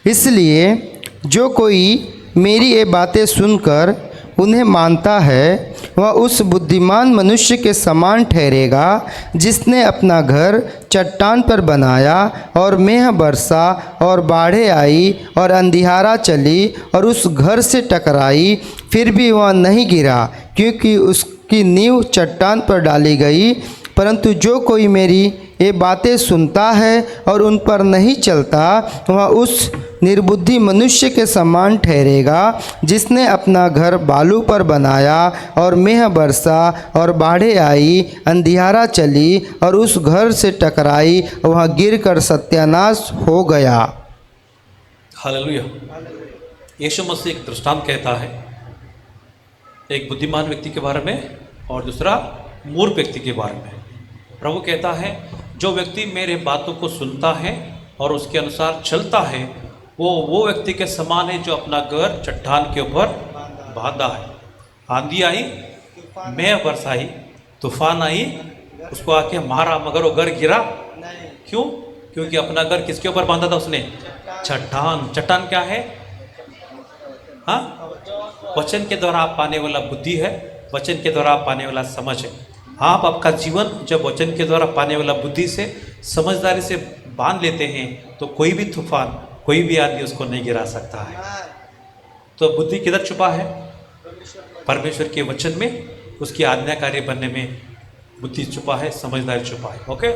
Speaker 2: इसलिए जो कोई मेरी ये बातें सुनकर उन्हें मानता है, वह उस बुद्धिमान मनुष्य के समान ठहरेगा जिसने अपना घर चट्टान पर बनाया, और मेंह बरसा और बाढ़ें आई और अंधियारा चली और उस घर से टकराई, फिर भी वह नहीं गिरा, क्योंकि उसकी नींव चट्टान पर डाली गई। परंतु जो कोई मेरी ये बातें सुनता है और उन पर नहीं चलता, वह उस निर्बुद्धि मनुष्य के समान ठहरेगा जिसने अपना घर बालू पर बनाया, और मेंह बरसा और बाढ़ें आई, अंधियारा चली और उस घर से टकराई, वह गिरकर सत्यानाश हो गया।
Speaker 1: हालेलुया। यीशु मसीह एक दृष्टांत कहता है, एक बुद्धिमान व्यक्ति के बारे में और दूसरा मूर्ख व्यक्ति के बारे में। प्रभु कहता है, जो व्यक्ति मेरे बातों को सुनता है और उसके अनुसार चलता है, वो व्यक्ति के समान है जो अपना घर चट्टान के ऊपर बांधा है। आंधी आई, मेंह बरसाई, तूफान आई, उसको आके मारा, मगर वो घर गिरा। क्यों? क्योंकि अपना घर किसके ऊपर बांधा था उसने? चट्टान। चट्टान क्या है? हाँ, वचन के द्वारा आप पाने वाला बुद्धि है, वचन के द्वारा आप पाने वाला समझ है। आप आपका जीवन जब वचन के द्वारा पाने वाला बुद्धि से, समझदारी से बांध लेते हैं, तो कोई भी तूफान, कोई भी आदमी उसको नहीं गिरा सकता है। तो बुद्धि किधर छुपा है? परमेश्वर के वचन में, उसकी आज्ञाकारी बनने में बुद्धि छुपा है, समझदारी छुपा है। ओके।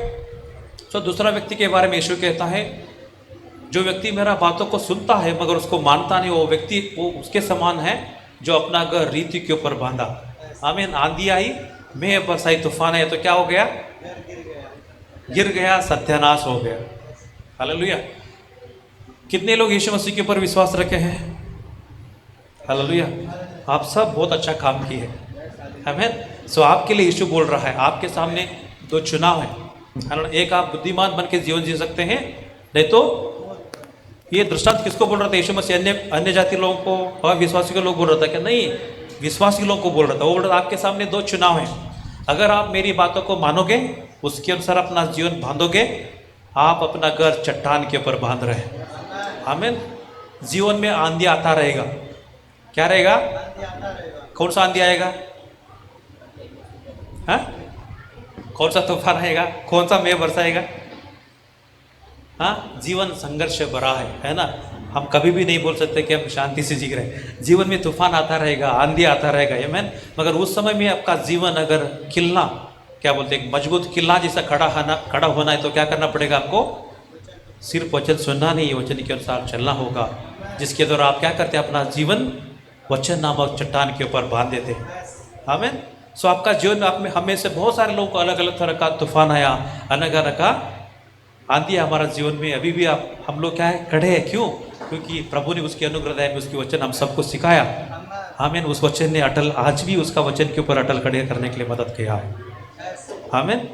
Speaker 1: तो दूसरा व्यक्ति के बारे में यीशु कहता है, जो व्यक्ति मेरा बातों को सुनता है मगर उसको मानता नहीं, वो व्यक्ति वो उसके समान है जो अपना घर रीति के ऊपर बांधा। आमीन। आंधी आई, मेघ बरसाई, तूफान आया तो क्या हो गया? गिर गया, सत्यानाश हो गया। हालेलुया। कितने लोग यीशु मसीह के ऊपर विश्वास रखे हैं? हालेलुया। आप सब बहुत अच्छा काम किए। आमीन। सो आपके लिए यीशु बोल रहा है, आपके सामने दो चुनाव है। एक, आप बुद्धिमान बन के जीवन जी सकते हैं, नहीं तो ये दृष्टांत किसको बोल रहा था? यीशु मसीह अन्य जाति लोगों को और विश्वासी के लोग बोल रहा था क्या? नहीं, विश्वासी लोगों को बोल रहा था। वो बोल रहा था आपके सामने दो चुनाव हैं। अगर आप मेरी बातों को मानोगे, उसके अनुसार अपना जीवन बांधोगे, आप अपना घर चट्टान के ऊपर बांध रहे हैं। आमीन। जीवन में आंधी आता रहेगा। क्या रहेगा? कौन सा आंधी आएगा? हाँ? कौन सा तूफान आएगा? कौन सा मेघ बरसाएगा? हाँ, जीवन संघर्ष भरा है ना। हम कभी भी नहीं बोल सकते कि हम शांति से जी रहे हैं। जीवन में तूफान आता रहेगा, आंधी आता रहेगा, आमीन। मगर उस समय में आपका जीवन अगर किला, क्या बोलते हैं, मजबूत किला जैसा खड़ा होना है तो क्या करना पड़ेगा आपको? सिर्फ वचन सुनना नहीं, वचन के अनुसार चलना होगा, जिसके द्वारा आप क्या करते हैं? अपना जीवन वचन नामक चट्टान के ऊपर बांध देते हैं। आमीन। सो आपका जीवन में आप में हमें से बहुत सारे लोगों को अलग अलग तरह का तूफान आया, अलग अलग का आंधी है हमारा जीवन में। अभी भी हम लोग क्या है? खड़े हैं। क्यों? क्योंकि प्रभु ने उसकी अनुग्रह में उसकी वचन हम सबको सिखाया। आमीन। उस वचन ने अटल, आज भी उसका वचन के ऊपर अटल खड़े करने के लिए मदद किया है। आमीन।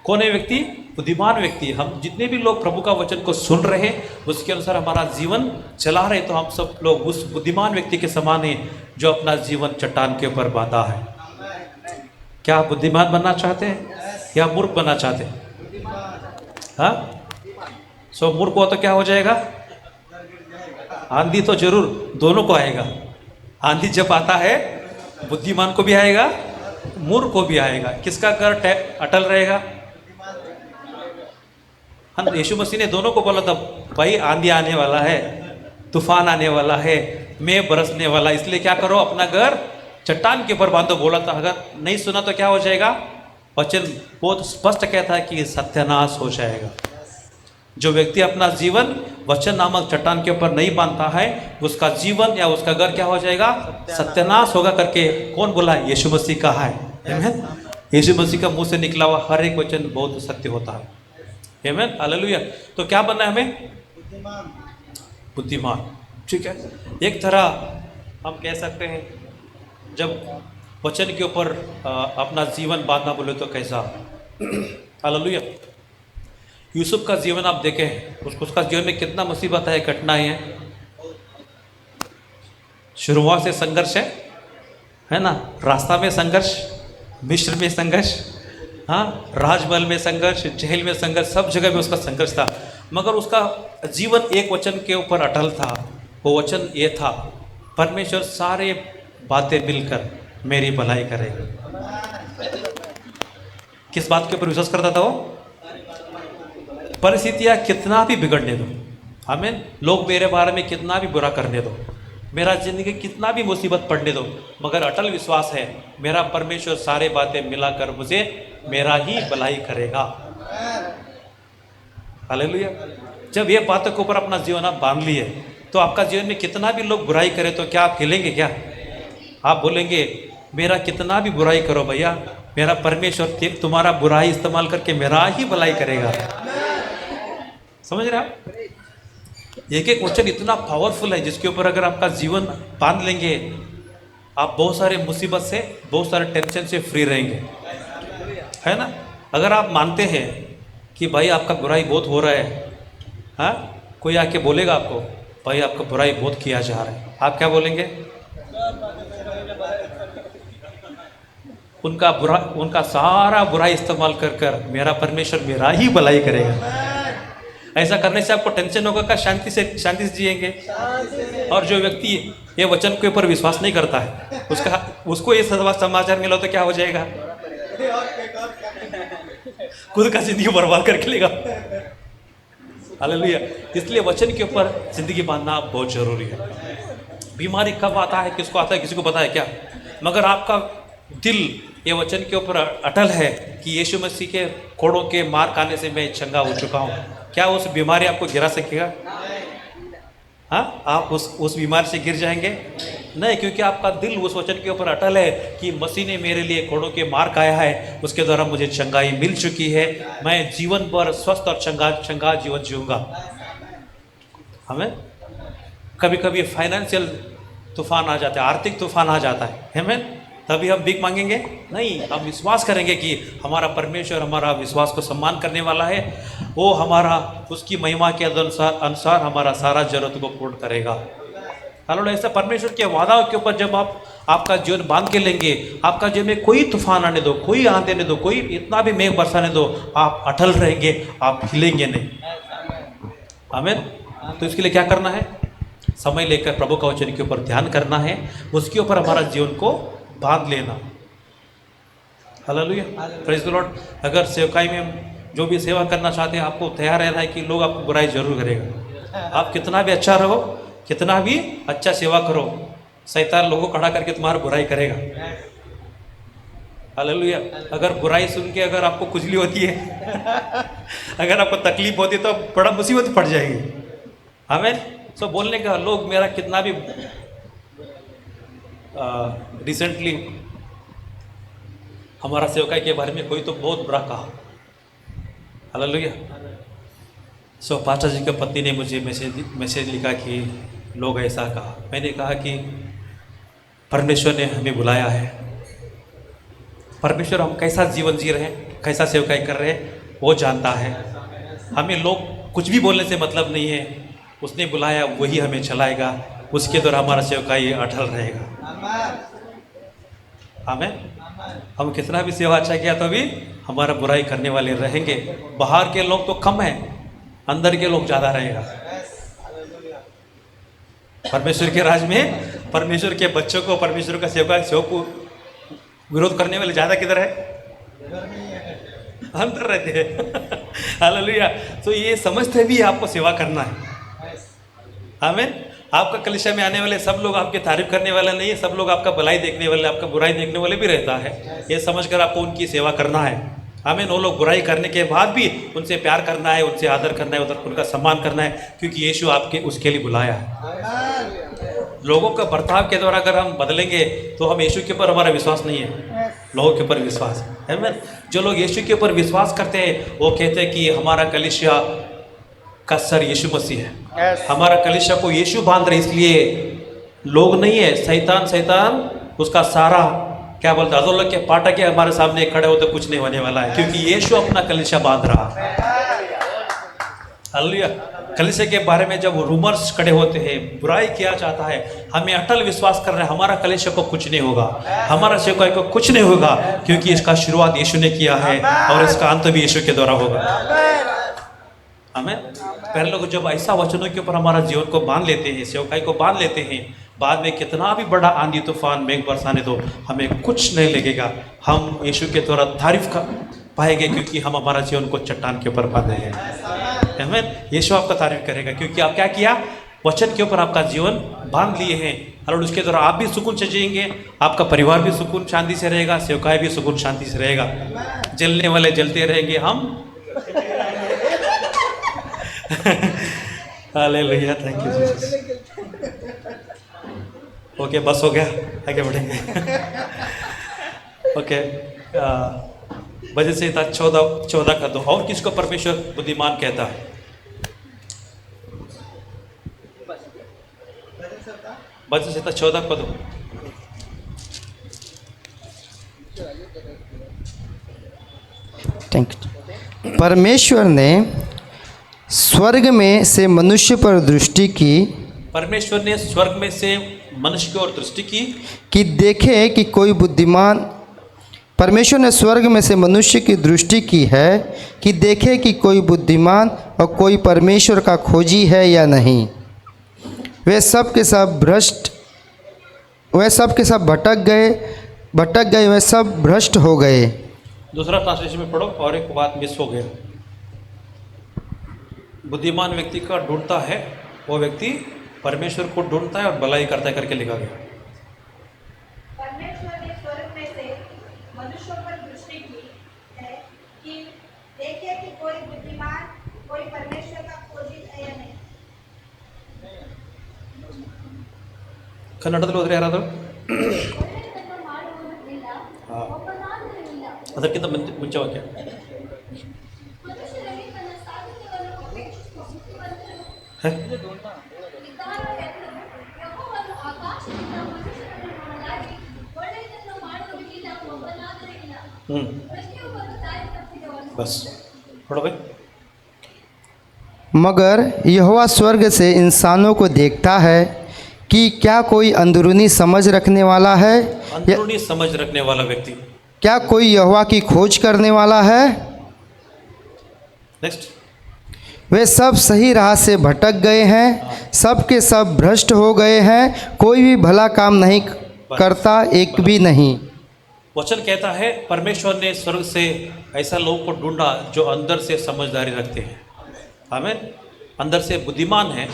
Speaker 1: कौन है व्यक्ति? बुद्धिमान व्यक्ति। हम जितने भी लोग प्रभु का वचन को सुन रहे हैं, उसके अनुसार हमारा जीवन चला रहे, तो हम सब लोग उस बुद्धिमान व्यक्ति के समान हैं जो अपना जीवन चट्टान के ऊपर बांधा है। क्या आप बुद्धिमान बनना चाहते हैं या मूर्ख बनना चाहते हैं? हाँ? सो मूर्ख हो तो क्या हो जाएगा? आंधी तो जरूर दोनों को आएगा। आंधी जब आता है, बुद्धिमान को भी आएगा, मूर्ख को भी आएगा। किसका घर अटल रहेगा? हाँ, यीशु मसीह ने दोनों को बोला था, भाई आंधी आने वाला है, तूफान आने वाला है, मेघ बरसने वाला, इसलिए क्या करो? अपना घर चट्टान के ऊपर बांधो बोला था। अगर नहीं सुना तो क्या हो जाएगा? वचन बहुत स्पष्ट कहता है कि सत्यानाश हो जाएगा। जो व्यक्ति अपना जीवन वचन नामक चट्टान के ऊपर नहीं बांधता है, उसका जीवन या उसका घर क्या हो जाएगा? सत्यानाश होगा करके कौन बोला? यीशु मसीह कहा है। आमीन। यीशु मसीह का मुंह से निकला हुआ हर एक वचन बहुत सत्य होता है। आमीन। हालेलुया। तो क्या बनना है हमें? बुद्धिमान। ठीक है। एक तरह हम कह सकते हैं, जब वचन के ऊपर अपना जीवन बांधना बोले तो कैसा? हालेलुया। यूसुफ का जीवन आप देखें, उसका जीवन में कितना मुसीबत है, कठिनाई है। शुरुआत से संघर्ष है ना। रास्ता में संघर्ष, मिस्र में संघर्ष, हाँ, राजमहल में संघर्ष, जेल में संघर्ष, सब जगह में उसका संघर्ष था। मगर उसका जीवन एक वचन के ऊपर अटल था। वो वचन ये था, परमेश्वर सारे बातें मिलकर मेरी भलाई करेगा। किस बात के ऊपर विश्वास करता था वो? परिस्थितियां कितना भी बिगड़ने दो, आमीन, लोग मेरे बारे में कितना भी बुरा करने दो, मेरा जिंदगी कितना भी मुसीबत पड़ने दो, मगर अटल विश्वास है मेरा परमेश्वर सारे बातें मिलाकर मुझे मेरा ही भलाई करेगा। हालेलुया। जब ये बातों के ऊपर अपना जीवन आप बांध लिए, तो आपका जीवन में कितना भी लोग बुराई करें तो क्या आप हिलेंगे? क्या आप बोलेंगे मेरा कितना भी बुराई करो भैया, मेरा परमेश्वर तुम्हारा बुराई इस्तेमाल करके मेरा ही भलाई करेगा। समझ रहे आप? एक एक वचन इतना पावरफुल है जिसके ऊपर अगर आपका जीवन बांध लेंगे, आप बहुत सारे मुसीबत से, बहुत सारे टेंशन से फ्री रहेंगे, है ना। अगर आप मानते हैं कि भाई आपका बुराई बहुत हो रहा है, हाँ, कोई आके बोलेगा आपको भाई आपका बुराई बहुत किया जा रहा है, आप क्या बोलेंगे? उनका सारा बुराई इस्तेमाल कर कर मेरा परमेश्वर मेरा ही भलाई करेगा। ऐसा करने से आपको टेंशन होगा का शांति से जिएंगे। और जो व्यक्ति ये वचन के ऊपर विश्वास नहीं करता है, उसको ये समाचार मिला तो क्या हो जाएगा? खुद का जिंदगी बर्बाद करके लेगा। हालेलुया। इसलिए वचन के ऊपर जिंदगी बांधना बहुत जरूरी है। बीमारी कब आता है, किसको आता है, किसी को पता है क्या? मगर आपका दिल ये वचन के ऊपर अटल है कि यीशु मसीह के कोड़ों के मार खाने से मैं चंगा हो चुका हूँ, क्या उस बीमारी आपको गिरा सकेगा? हाँ, आप उस बीमारी से गिर जाएंगे? नहीं, क्योंकि आपका दिल उस वचन के ऊपर अटल है कि मसीह ने मेरे लिए कोड़ों के मार खाया है, उसके द्वारा मुझे चंगाई मिल चुकी है, मैं जीवन भर स्वस्थ और चंगा जीवन जीऊंगा। हमें कभी कभी फाइनेंशियल तूफान आ जाता है, आर्थिक तूफान आ जाता है, हमें तभी हम भीख मांगेंगे नहीं, हम विश्वास करेंगे कि हमारा परमेश्वर हमारा विश्वास को सम्मान करने वाला है, वो हमारा उसकी महिमा के अनुसार हमारा सारा जरूरत को पूर्ण करेगा। हालेलुया। ऐसा परमेश्वर के वादाओं के ऊपर जब आप आपका जीवन बांध के लेंगे, आपका जीवन में कोई तूफान आने दो, कोई आंधी आने दो, कोई इतना भी मेघ बरसाने दो, आप अटल रहेंगे, आप हिलेंगे नहीं। आमीन। तो इसके लिए क्या करना है? समय लेकर प्रभु का वचन के ऊपर ध्यान करना है, उसके ऊपर हमारा जीवन को बांध लेना। Hallelujah, praise the Lord. अगर सेवकाई में जो भी सेवा करना चाहते हैं, आपको तैयार रहना है कि लोग आपको बुराई जरूर करेगा। आप कितना भी अच्छा रहो, कितना भी अच्छा सेवा करो, शैतान लोगों को खड़ा करके तुम्हारी बुराई करेगा। हालेलुया। अगर बुराई सुन के अगर आपको खुजली होती है अगर आपको तकलीफ होती है तो बड़ा मुसीबत पड़ जाएगी। हमें सो बोलने का लोग मेरा कितना भी रिसेंटली हमारा सेवकाई के बारे में कोई तो बहुत बुरा कहा। हालेलुया। सो पास्टर जी के पत्नी ने मुझे मैसेज लिखा कि लोग ऐसा कहा। मैंने कहा कि परमेश्वर ने हमें बुलाया है, परमेश्वर हम कैसा जीवन जी रहे हैं, कैसा सेवकाई कर रहे हैं, वो जानता है। हमें लोग कुछ भी बोलने से मतलब नहीं है, उसने बुलाया वही हमें चलाएगा, उसके द्वारा हमारा सेवकाई अटल रहेगा। हमें हम कितना भी सेवा अच्छा किया तो भी हमारा बुराई करने वाले रहेंगे। बाहर के लोग तो कम हैं, अंदर के लोग ज़्यादा रहेगा। परमेश्वर के राज में परमेश्वर के बच्चों को, परमेश्वर का सेवक को विरोध करने वाले ज़्यादा किधर है? अंदर रहते हैं। हालेलुया। तो ये समझते भी आपको सेवा करना है। आमीन। आपका कलीसिया में आने वाले सब लोग आपकी तारीफ करने वाले नहीं है, सब लोग आपका भलाई देखने वाले, आपका बुराई देखने वाले भी रहता है। ये समझकर आपको उनकी सेवा करना है। आमीन। वो लोग बुराई करने के बाद भी उनसे प्यार करना है, उनसे आदर करना है, उनका सम्मान करना है, क्योंकि यीशु आपके उसके लिए बुलाया है। लोगों का बर्ताव के द्वारा अगर हम बदलेंगे तो हम यीशु के ऊपर हमारा विश्वास नहीं है, लोगों के ऊपर विश्वास है। आमीन। जो लोग यीशु के ऊपर विश्वास करते हैं वो कहते हैं कि हमारा कलीसिया का सर यीशु मसीह है। हमारा कलीसिया को यीशु बांध रहे, इसलिए लोग नहीं है, शैतान उसका सारा क्या बोलते हैं, अधोलोक के पाटा के हमारे सामने खड़े होते कुछ नहीं होने वाला है, क्योंकि यीशु अपना कलीसिया बांध रहा है। हालेलुया। कलीसिया के बारे में जब रूमर्स खड़े होते हैं, बुराई किया जाता है, हमें अटल विश्वास कर रहे हैं हमारा कलीसिया को कुछ नहीं होगा, हमारा सेवकाई को कुछ नहीं होगा, क्योंकि इसका शुरुआत यीशु ने किया है और इसका अंत भी यीशु के द्वारा होगा। हमें पहले लोग जब ऐसा वचनों के ऊपर हमारा जीवन को बांध लेते हैं, सेवकाई को बांध लेते हैं, बाद में कितना भी बड़ा आंधी तूफान मेघ बरसाने दो हमें कुछ नहीं लगेगा। हम यीशु के द्वारा तारीफ कर पाएंगे, क्योंकि हम हमारा जीवन को चट्टान के ऊपर बांधे हैं। हमें यीशु आपका तारीफ करेगा, क्योंकि आप क्या किया, वचन के ऊपर आपका जीवन बांध लिए हैं, और उसके द्वारा आप भी सुकून से जिएंगे, आपका परिवार भी सुकून शांति से रहेगा, सेवकाई भी सुकून शांति से रहेगा। जलने वाले जलते रहेंगे, हम hallelujah. Thank you Jesus. Okay, बस हो गया, आगे बढ़ेंगे। ओके, वजह से था 14 का 2। और किसको परमेश्वर बुद्धिमान कहता है? वजह से था 14 का 2।
Speaker 2: Thank you. परमेश्वर ने स्वर्ग में से मनुष्य पर दृष्टि की,
Speaker 1: परमेश्वर ने स्वर्ग में से मनुष्य की ओर दृष्टि की
Speaker 2: कि देखे कि कोई बुद्धिमान, परमेश्वर ने स्वर्ग में से मनुष्य की दृष्टि की है कि देखे कि कोई बुद्धिमान और कोई परमेश्वर का खोजी है या नहीं। वे सब के सब भटक गए, वे सब भ्रष्ट हो गए।
Speaker 1: दूसरा ट्रांसलेशन में पढ़ो, और एक बात मिस हो गया। बुद्धिमान व्यक्ति का ढूंढता है, वो व्यक्ति परमेश्वर को ढूंढता है और भलाई करता है करके लिखा गया।
Speaker 3: परमेश्वर ने स्वर्ग में से मनुष्यों पर दृष्टि की है कि देखे कि कोई बुद्धिमान, कोई परमेश्वर का खोजी है या नहीं।
Speaker 1: ಕನ್ನಡದಲ್ಲಿ ಹೋದ್ರೆ ಯಾರಾದರೂ
Speaker 4: ಒಳ್ಳೆಯದನ್ನು ಮಾಡುವವನಿಲ್ಲ,
Speaker 1: ಹಾಂ
Speaker 4: ಒಬ್ಬನಾದರೂ ಇಲ್ಲ.
Speaker 1: ಅದಕ್ಕಿಂತ ಮುಂಚೆ ವಾಕ್ಯ
Speaker 4: ಮನುಷ್ಯರಲ್ಲಿ ತನ್ನ ಸಾಧನೆಗಳನ್ನು ಅಪೇಕ್ಷಿಸುವ ಬುದ್ಧಿವಂತರು
Speaker 1: ಹೇ?
Speaker 4: ಇದ್ದಾರೋ ಎಂದು ಯೆಹೋವನು ಆಕಾಶದಿಂದ ಮನುಷ್ಯರನ್ನು ನೋಡಲಾಗಿ, ಒಳ್ಳೆಯದನ್ನು ಮಾಡುವವನಿಲ್ಲ, ಒಬ್ಬನಾದರೂ ಇಲ್ಲ. ಪ್ರತಿಯೊಬ್ಬನು ದಾರಿ ತಪ್ಪಿದವನು.
Speaker 1: बस पढ़ो भाई।
Speaker 2: मगर यहोवा स्वर्ग से इंसानों को देखता है कि क्या कोई अंदरूनी समझ रखने वाला है,
Speaker 1: अंदरूनी समझ रखने वाला व्यक्ति।
Speaker 2: क्या कोई यहोवा की खोज करने वाला है।
Speaker 1: नेक्स्ट,
Speaker 2: वे सब सही राह से भटक गए हैं, सब के सब भ्रष्ट हो गए हैं, कोई भी भला काम नहीं करता, एक भी नहीं।
Speaker 1: वचन कहता है परमेश्वर ने स्वर्ग से ऐसा लोगों को ढूंढा जो अंदर से समझदारी रखते हैं। आमीन। अंदर से बुद्धिमान है।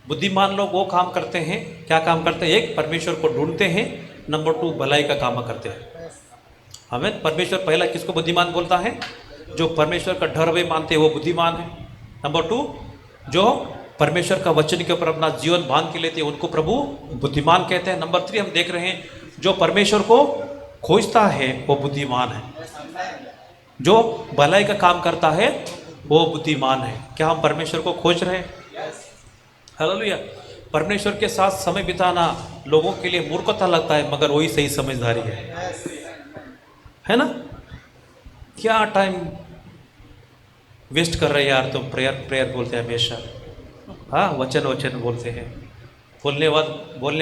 Speaker 1: बुद्धिमान लोग वो काम करते हैं, क्या काम करते हैं? एक, परमेश्वर को ढूंढते हैं। नंबर 2, भलाई का काम करते हैं। आमीन। परमेश्वर पहला किसको बुद्धिमान बोलता है? जो परमेश्वर का डर वे मानते हैं वो बुद्धिमान है। नंबर 2, जो परमेश्वर का वचन के ऊपर अपना जीवन बांध के लेते हैं उनको प्रभु बुद्धिमान कहते हैं। नंबर 3 हम देख रहे हैं जो परमेश्वर को खोजता है वो बुद्धिमान है। जो भलाई का काम करता है वो बुद्धिमान है। क्या हम परमेश्वर को खोज रहे हैं? हालेलुया। परमेश्वर के साथ समय बिताना लोगों के लिए मूर्खता लगता है, मगर वही सही समझदारी है ना? क्या टाइम वेस्ट कर रहे हैं यार तुम, प्रेयर बोलते हैं हमेशा, हाँ वचन बोलते हैं। बोलने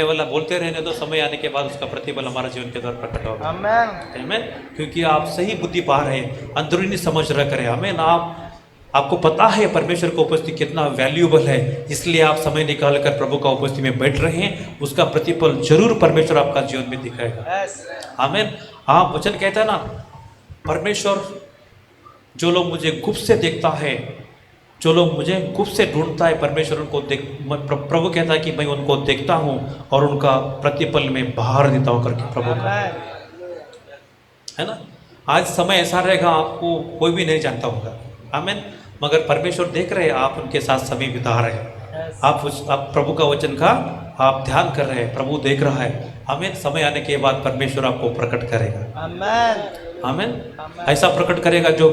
Speaker 1: वाला बोलते रहने दो, समय आने के बाद उसका प्रतिफल हमारा जीवन के द्वारा प्रकट होगा। आमीन। क्योंकि आप सही बुद्धि पा रहे हैं, अंदरूनी समझ रख रहे हैं। आमीन। आपको पता है परमेश्वर का उपस्थिति कितना वैल्यूएबल है, इसलिए आप समय निकाल कर प्रभु का उपस्थिति में बैठ रहे हैं। उसका प्रतिफल जरूर परमेश्वर आपका जीवन में दिखाएगा। आमीन। आप वचन कहता है ना, परमेश्वर जो लोग मुझे गुप्त से देखता है, जो लोग मुझे गुप्त से ढूंढता है, परमेश्वर उनको प्रभु कहता है कि मैं उनको देखता हूँ और उनका प्रतिफल में बाहर देता हूँ करके प्रभु का, है ना? आज समय ऐसा रहेगा आपको कोई भी नहीं जानता होगा। आमीन। मगर परमेश्वर देख रहे हैं, आप उनके साथ समय बिता रहे हैं, आप प्रभु का वचन का आप ध्यान कर रहे हैं, प्रभु देख रहा है। आमीन। समय आने के बाद परमेश्वर आपको प्रकट करेगा। आमीन। ऐसा प्रकट करेगा जो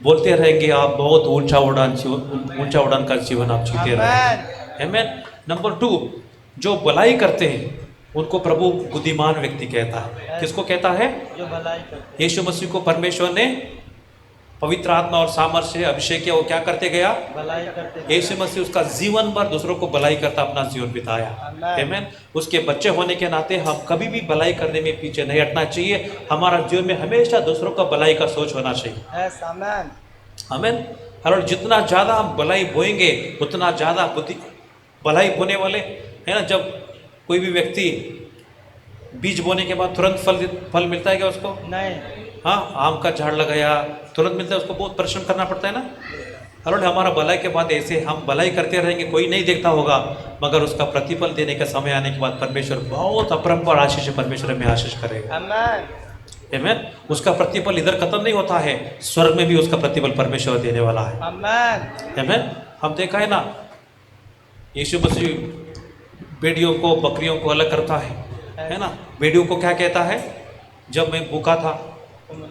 Speaker 1: बोलते रहेंगे आप बहुत ऊंचा उड़ान का जीवन आप जीते रहेंगे। आमीन। नंबर 2, जो भलाई करते हैं उनको प्रभु बुद्धिमान व्यक्ति कहता है। किसको कहता है?
Speaker 5: जो भलाई करते।
Speaker 1: यीशु मसीह को परमेश्वर ने पवित्र आत्मा और सामर्थ्य से अभिषेक किया, वो क्या करते गया?
Speaker 5: भलाई करते।
Speaker 1: यीशु मसीह उसका जीवन भर दूसरों को भलाई करता अपना जीवन बिताया। आमीन। उसके बच्चे होने के नाते हम कभी भी भलाई करने में पीछे नहीं हटना चाहिए। हमारा जीवन में हमेशा दूसरों का भलाई का सोच होना चाहिए। आमीन। और जितना ज़्यादा हम भलाई बोएंगे उतना ज़्यादा भलाई बोने वाले है ना। जब कोई भी व्यक्ति बीज बोने के बाद तुरंत फल मिलता है क्या उसको?
Speaker 5: नहीं।
Speaker 1: हाँ, आम का झाड़ लगाया तुरंत मिलता है, उसको बहुत परिश्रम करना पड़ता है ना। और हमारा भलाई के बाद ऐसे हम भलाई करते रहेंगे, कोई नहीं देखता होगा, मगर उसका प्रतिफल देने का समय आने के बाद परमेश्वर बहुत अपरंपार आशीष परमेश्वर में आशीष करेगा। आमीन। उसका प्रतिफल इधर खत्म नहीं होता है, स्वर्ग में भी उसका प्रतिफल परमेश्वर देने वाला है। आमीन। हम देखा है ना, यीशु मसीह भेड़ियों को बकरियों को अलग करता है ना। भेड़ियों को क्या कहता है? जब मैं भूखा था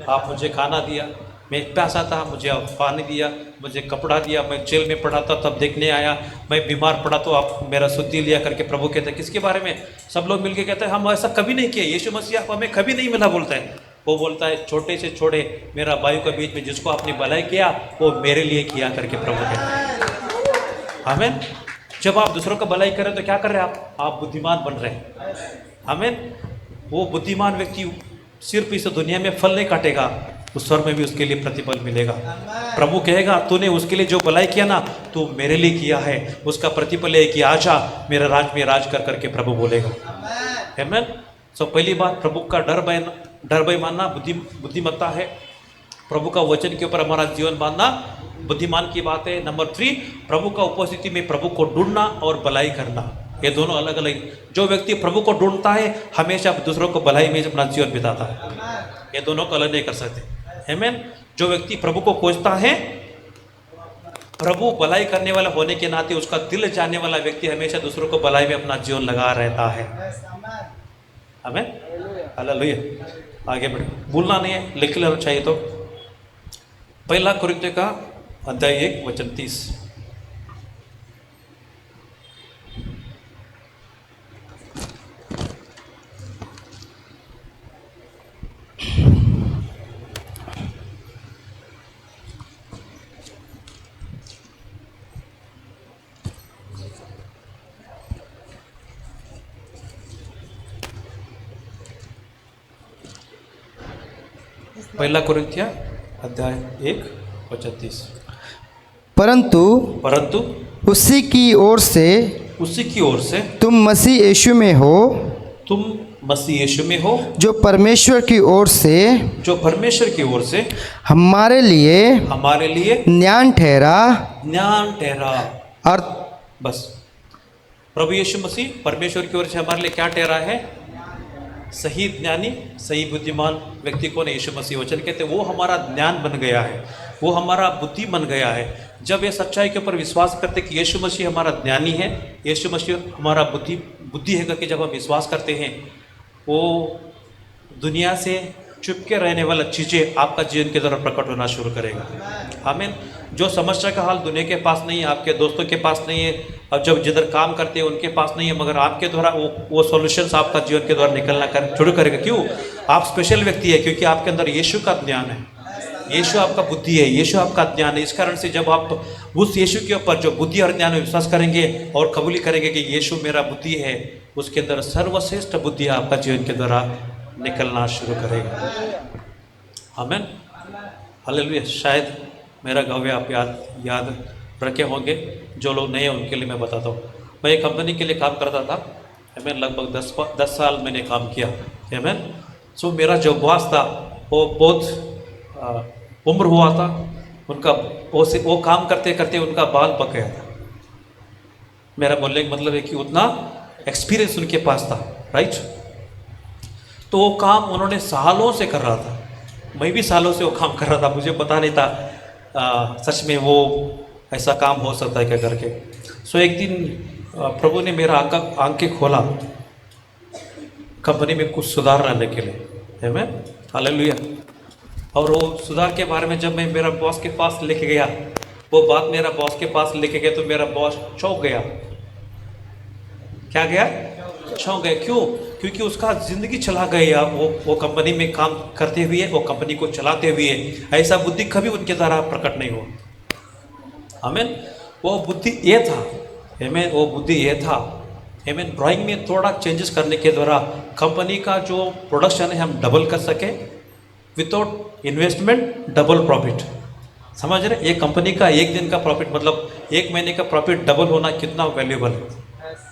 Speaker 1: आप मुझे खाना दिया, मैं प्यासा था मुझे आप पानी दिया, मुझे कपड़ा दिया, मैं जेल में पड़ा था तब देखने आया, मैं बीमार पड़ा तो आप मेरा सुद्धि लिया करके प्रभु कहते हैं। किसके बारे में? सब लोग मिलके कहते हैं हम ऐसा कभी नहीं किए, यीशु मसीह आप हमें कभी नहीं मिला बोलता है। वो बोलता है छोटे से छोटे मेरा भाई के बीच में जिसको आपने भलाई किया वो मेरे लिए किया करके प्रभु कहते हैं। आमीन। जब आप दूसरों का भलाई करें तो क्या कर रहे हैं आप बुद्धिमान बन रहे हैं। आमीन। वो बुद्धिमान व्यक्ति सिर्फ इस दुनिया में फल नहीं काटेगा, उस स्वर्ग में भी उसके लिए प्रतिफल मिलेगा। प्रभु कहेगा तूने उसके लिए जो भलाई किया ना तू मेरे लिए किया है, उसका प्रतिफल है कि आजा मेरे राज में राज कर करके प्रभु बोलेगा। आमीन। सो पहली बात प्रभु का डर भय मानना बुद्धिमत्ता है। प्रभु का वचन के ऊपर हमारा जीवन बांधना बुद्धिमान की बात है। नंबर 3, प्रभु का उपस्थिति में प्रभु को ढूंढना और भलाई करना, ये दोनों अलग अलग। जो व्यक्ति प्रभु को ढूंढता है हमेशा दूसरों को भलाई में अपना जीवन बिताता है, ये दोनों को अलग नहीं कर सकते। आमीन। जो व्यक्ति प्रभु को खोजता है प्रभु भलाई करने वाला होने के नाते उसका दिल जानने वाला व्यक्ति हमेशा दूसरों को भलाई में अपना जीवन लगा रहता है। हमें हालेलुया। आगे बढ़े, भूलना नहीं है, लिख लेना चाहिए। तो पहला कुरिन्थियों का अध्याय 1 वचन 30। पहला कुरिन्थिया अध्याय 1 वचन 30। परंतु
Speaker 2: उसी की ओर से तुम मसीह यीशु में हो,
Speaker 1: तुम मसीह यीशु में हो,
Speaker 2: जो परमेश्वर की ओर से हमारे लिए ज्ञान ठहरा। और
Speaker 1: बस प्रभु यीशु मसीह परमेश्वर की ओर से हमारे लिए क्या ठहरा है? सही ज्ञानी, सही बुद्धिमान व्यक्ति को यीशु मसीह वचन कहते हैं। वो हमारा ज्ञान बन गया है, वो हमारा बुद्धि बन गया है। जब ये सच्चाई के ऊपर विश्वास करते कि यीशु मसीह हमारा ज्ञानी है, यीशु मसीह हमारा बुद्धि है करके जब हम विश्वास करते हैं, वो दुनिया से चुपके रहने वाला चीज़ें आपका जीवन के द्वारा प्रकट होना शुरू करेगा। आमीन। जो समस्या का हाल दुनिया के पास नहीं है, आपके दोस्तों के पास नहीं है, अब जब जिधर काम करते हैं उनके पास नहीं है, मगर आपके द्वारा वो सॉल्यूशंस आपका जीवन के द्वारा निकलना शुरू करेगा। क्यों? आप स्पेशल व्यक्ति है, क्योंकि आपके अंदर यीशु का ज्ञान है, यीशु आपका बुद्धि है, यीशु आपका ज्ञान है। इस कारण से जब आप उस यीशु के ऊपर जो बुद्धि और ज्ञान में विश्वास करेंगे और कबूली करेंगे कि यीशु मेरा बुद्धि है, उसके अंदर सर्वश्रेष्ठ बुद्धि आपका जीवन के द्वारा निकलना शुरू करेगा। आमीन। हालेलुया। शायद मेरा गव्य आप याद रखे होंगे। जो लोग नए हैं उनके लिए मैं बताता हूँ। मैं एक कंपनी के लिए काम करता था। आमीन। लगभग 10 साल मैंने काम किया। आमीन। सो मेरा जो बॉस था वो बहुत उम्र हुआ था उनका, वो काम करते करते उनका बाल पक गया था। मेरा बोलने का मतलब है कि उतना एक्सपीरियंस उनके पास था, राइट। तो वो काम उन्होंने सालों से कर रहा था, मैं भी सालों से वो काम कर रहा था। मुझे पता नहीं था सच में वो ऐसा काम हो सकता है क्या करके। सो एक दिन प्रभु ने मेरा आंखें खोला कंपनी में कुछ सुधार लाने के लिए। आमीन। हालेलुया। और वो सुधार के बारे में जब मैं मेरा बॉस के पास लेके गया, वो बात मेरा बॉस के पास लेके गया, तो मेरा बॉस चौंक गया। क्या गया? चौंक गया। क्यों? क्योंकि उसका ज़िंदगी चला गया वो कंपनी में काम करते हुए, वो कंपनी को चलाते हुए ऐसा बुद्धि कभी उनके द्वारा प्रकट नहीं हुआ। आमीन। वो बुद्धि ये था। आमीन। वो बुद्धि ये था। आमीन। ड्राइंग में थोड़ा चेंजेस करने के द्वारा कंपनी का जो प्रोडक्शन है हम डबल कर सके, विदाउट इन्वेस्टमेंट डबल प्रॉफिट। समझ रहे? एक कंपनी का एक दिन का प्रॉफिट मतलब एक महीने का प्रॉफिट डबल होना कितना वैल्यूबल है,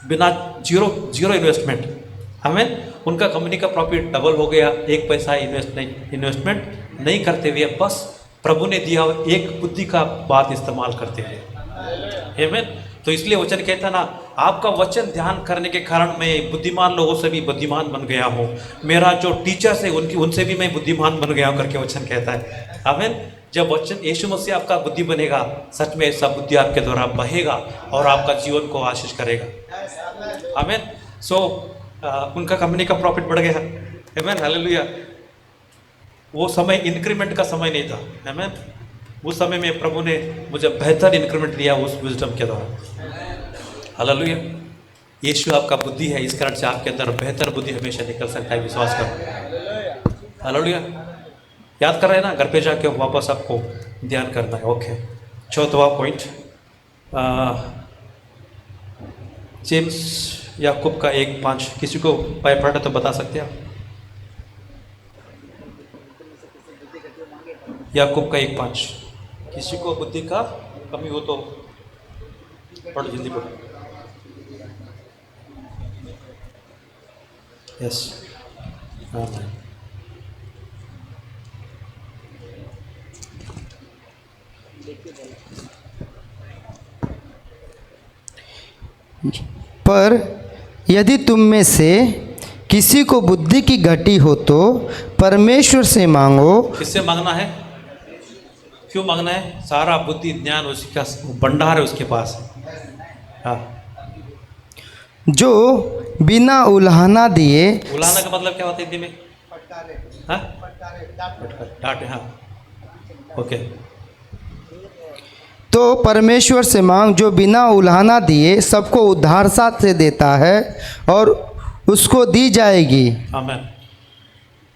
Speaker 1: बिना जीरो इन्वेस्टमेंट। हमें उनका कंपनी का प्रॉफिट डबल हो गया, एक पैसा इन्वेस्टमेंट नहीं करते हुए, बस प्रभु ने दिया एक बुद्धि का बात इस्तेमाल करते हुए। आमीन। तो इसलिए वचन कहता ना, आपका वचन ध्यान करने के कारण मैं बुद्धिमान लोगों से भी बुद्धिमान बन गया हूँ। मेरा जो टीचर्स है उनसे भी मैं बुद्धिमान बन गया हूँ करके वचन कहता है। आमीन। जब वचन यीशु मसीह आपका बुद्धि बनेगा, सच में ऐसा बुद्धि आपके द्वारा बहेगा और आपका जीवन को आशीष करेगा। आमीन। सो उनका कंपनी का प्रॉफिट बढ़ गया। आमीन। हालेलुया। वो समय इंक्रीमेंट का समय नहीं था। आमीन। उस समय में प्रभु ने मुझे बेहतर इंक्रीमेंट दिया उस विजडम के द्वारा। हालेलुया। यीशु आपका बुद्धि है, इस कारण से आपके अंदर बेहतर बुद्धि हमेशा निकल सकता है। विश्वास करो। हालेलुया। याद कर रहे हैं ना? घर पे जाके वापस आपको ध्यान करना है। ओके। चौथा पॉइंट, जेम्स याकूब का 1:5। किसी को पाए पढ़ना तो बता सकते हैं आप? याकूब का 1:5। किसी को बुद्धि का कमी हो तो पढ़ो, जल्दी पढ़ो। यस।
Speaker 2: पर यदि तुम में से किसी को बुद्धि की घटी हो तो परमेश्वर से मांगो।
Speaker 1: किससे मांगना है? क्यों मांगना है? सारा बुद्धि ज्ञान उसका भंडार है उसके पास। हाँ,
Speaker 2: जो बिना उलाहना दिए
Speaker 1: उलाहना का मतलब क्या होता है हिंदी में? हाँ, डांटे। हाँ, ओके।
Speaker 2: तो परमेश्वर से मांग जो बिना उलाहना दिए सबको उद्धार साथ से देता है और उसको दी जाएगी।
Speaker 1: आमीन।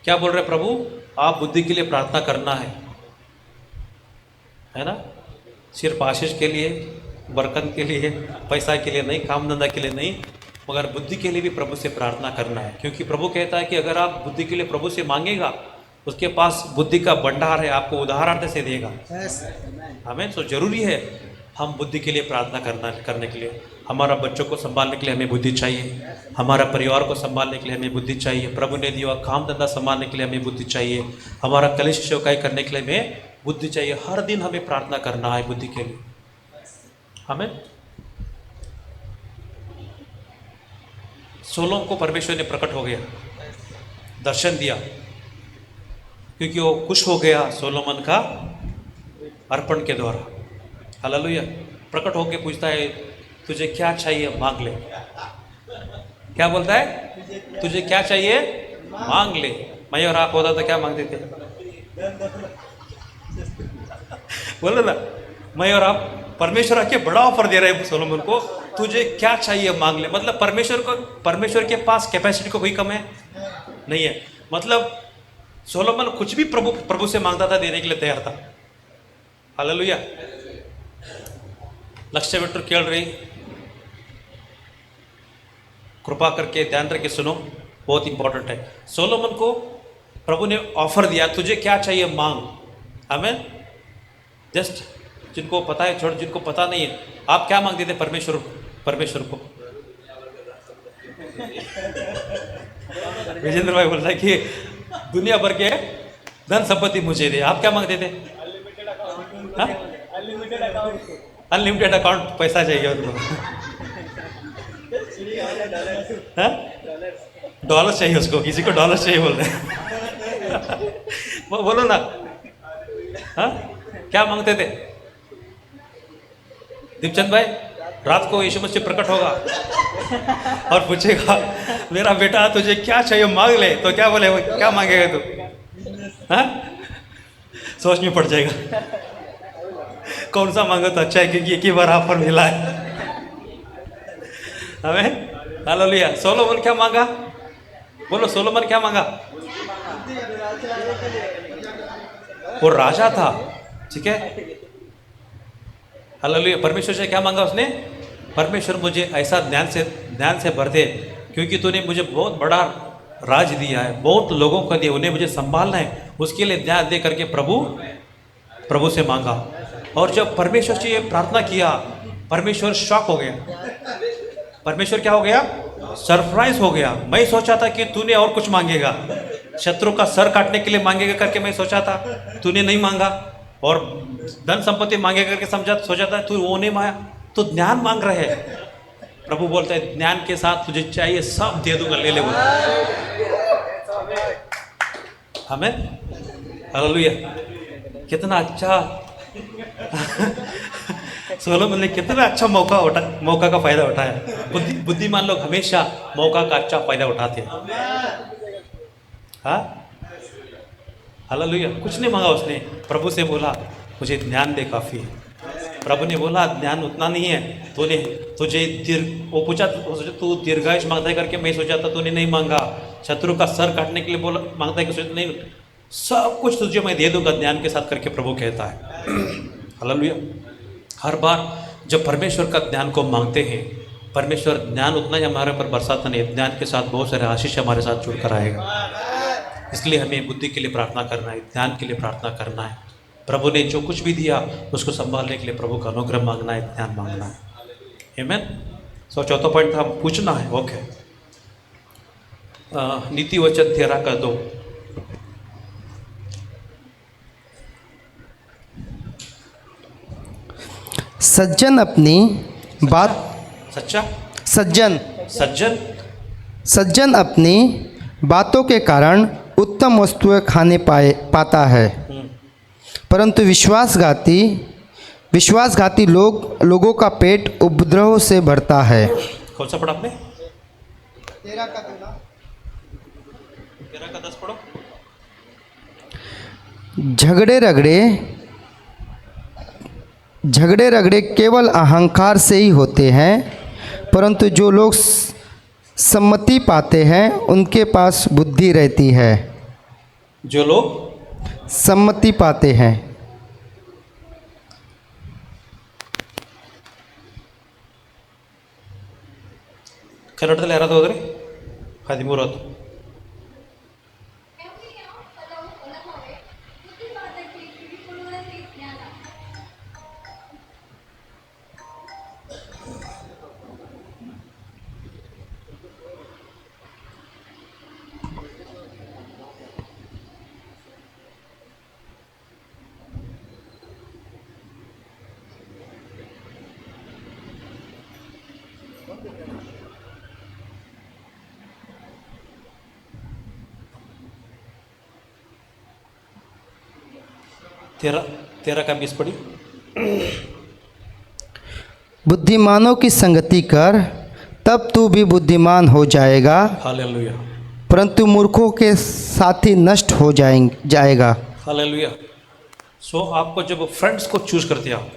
Speaker 1: क्या बोल रहे प्रभु? आप बुद्धि के लिए प्रार्थना करना है ना? सिर्फ आशीष के लिए, बरकत के लिए, पैसा के लिए नहीं, काम धंधा के लिए नहीं, मगर बुद्धि के लिए भी प्रभु से प्रार्थना करना है। क्योंकि प्रभु कहता है कि अगर आप बुद्धि के लिए प्रभु से मांगेगा, उसके पास बुद्धि का भंडार है, आपको उदाहरण से देगा। आमीन। तो जरूरी है हम बुद्धि के लिए प्रार्थना करने के लिए। हमारा बच्चों को संभालने के लिए हमें बुद्धि चाहिए, हमारा परिवार को संभालने के लिए हमें बुद्धि चाहिए, प्रभु ने दिया काम धंधा संभालने के लिए हमें बुद्धि चाहिए, हमारा कलिश सेवकाई करने के लिए हमें बुद्धि चाहिए। हर दिन हमें प्रार्थना करना है बुद्धि के लिए। हमें सोलोम को परमेश्वर ने प्रकट हो गया, दर्शन दिया, क्योंकि वो खुश हो गया सोलोमन का अर्पण के द्वारा। हालेलुया। प्रकट होके पूछता है तुझे क्या चाहिए मांग ले। क्या बोलता है? तुझे क्या चाहिए मांग ले। मैं और आप होता तो क्या मांगते थे? बोलो ना, मैं और आप, परमेश्वर आके बड़ा ऑफर दे रहे हैं सोलोमन को, तुझे क्या चाहिए मांग ले। मतलब परमेश्वर के पास कैपेसिटी को कोई कम है नहीं है। मतलब सोलोमन कुछ भी प्रभु से मांगता था, देने के लिए तैयार था। हालेलुया। लक्ष्य बिट्टू केल रही, कृपा करके ध्यान करके सुनो, बहुत इंपॉर्टेंट है। सोलोमन को प्रभु ने ऑफर दिया, तुझे क्या चाहिए मांग। आमीन। जस्ट जिनको पता है छोड़, जिनको पता नहीं है, आप क्या मांगते थे परमेश्वर को? विजेंद्र भाई बोल रहा है कि दुनिया भर के धन संपत्ति मुझे दे। आप क्या मांगते थे? अनलिमिटेड अकाउंट, पैसा चाहिए उनको। डॉलर चाहिए उसको, किसी को डॉलर चाहिए बोल रहे हैं। बोलो ना, हाँ क्या मांगते थे? दीपचंद भाई, रात को यीशु मसीह प्रकट होगा और पूछेगा मेरा बेटा तुझे क्या चाहिए मांग ले, तो क्या बोले? क्या मांगेगा तू? हाँ, सोच में पड़ जाएगा कौन सा मांगो तो अच्छा है, क्योंकि एक ही बार ऑफर मिला है हमें। हालेलुया। सोलोमन क्या मांगा? बोलो, सोलोमन क्या मांगा? वो राजा था, ठीक है। हालेलुया। परमेश्वर से क्या मांगा उसने? परमेश्वर मुझे ऐसा ध्यान से भर दे, क्योंकि तूने मुझे बहुत बड़ा राज दिया है, बहुत लोगों को दिया, उन्हें मुझे संभालना है, उसके लिए ध्यान दे करके प्रभु से मांगा। और जब परमेश्वर से ये प्रार्थना किया, परमेश्वर शॉक हो गया। परमेश्वर क्या हो गया? सरप्राइज हो गया। मैं सोचा था कि तूने और कुछ मांगेगा, शत्रु का सर काटने के लिए मांगेगा करके मैं सोचा था, तूने नहीं मांगा। और धन संपत्ति मांगेगा करके सोचा था, तू वो नहीं मांगा, तो ज्ञान मांग रहे हैं। प्रभु बोलता है ज्ञान के साथ तुझे चाहिए सब दे दूंगा, ले ले बोल। हमें हालेलुया। कितना अच्छा सोलोमन ने कितना अच्छा मौका का फायदा उठाया। बुद्धिमान लोग हमेशा मौका का अच्छा फायदा उठाते हैं। हाँ, हालेलुया। कुछ नहीं मांगा उसने, प्रभु से बोला मुझे ज्ञान दे, काफ़ी है। प्रभु ने बोला ज्ञान उतना नहीं है, वो पूछा तू दीर्घायुष मांगता है करके मैं सोचा था, तूने नहीं मांगा। शत्रु का सर काटने के लिए बोला, मांगता है कि सोचा नहीं, सब कुछ तुझे मैं दे दूंगा ज्ञान के साथ करके प्रभु कहता है। हालेलुया। हर बार जब परमेश्वर का ज्ञान को मांगते हैं, परमेश्वर ज्ञान उतना ही हमारे ऊपर बरसाता नहीं, ज्ञान के साथ बहुत सारे आशीष हमारे साथ जुड़ कर आएगा। इसलिए हमें बुद्धि के लिए प्रार्थना करना है, ज्ञान के लिए प्रार्थना करना है। प्रभु ने जो कुछ भी दिया उसको संभालने के लिए प्रभु का अनुग्रह मांगना है, ज्ञान मांगना है। आमीन। सो चौथा पॉइंट था, पूछना है। ओके। नीति वचन 13:2।
Speaker 2: सज्जन अपनी बात
Speaker 1: सच्चा
Speaker 2: सज्जन अपनी बातों के कारण उत्तम वस्तुएं खाने पाता है, परंतु विश्वासघाती लोगों का पेट उपद्रव से भरता है।
Speaker 1: कौन सा पढ़ा आपने?
Speaker 2: 13 का
Speaker 1: 10 पढ़ो।
Speaker 2: झगड़े रगड़े केवल अहंकार से ही होते हैं, परंतु जो लोग सम्मति पाते हैं उनके पास बुद्धि रहती है।
Speaker 1: जो लोग
Speaker 2: सम्मति पाते हैं।
Speaker 1: ಕನ್ನಡದಲ್ಲಿ ಯಾರಾದರೂ ಹೋದ್ರಿ 13 ಹೊತ್ತು.
Speaker 4: ಹೆಮ್ಮೆಯ ಫಲವು ಒಲವೇ, ಬುದ್ಧಿವಾದಕ್ಕೆ ಕಿವಿಗೊಡುವುದಕ್ಕೆ ಜ್ಞಾನ.
Speaker 1: तेरह का 20 पढ़ी.
Speaker 2: बुद्धिमानों की संगति कर, तब तू भी बुद्धिमान हो जाएगा,
Speaker 1: हालेलुया.
Speaker 2: परंतु मूर्खों के साथी नष्ट हो जाएगा।
Speaker 1: हालेलुया. सो आपको जब फ्रेंड्स को चूज करते हैं, आप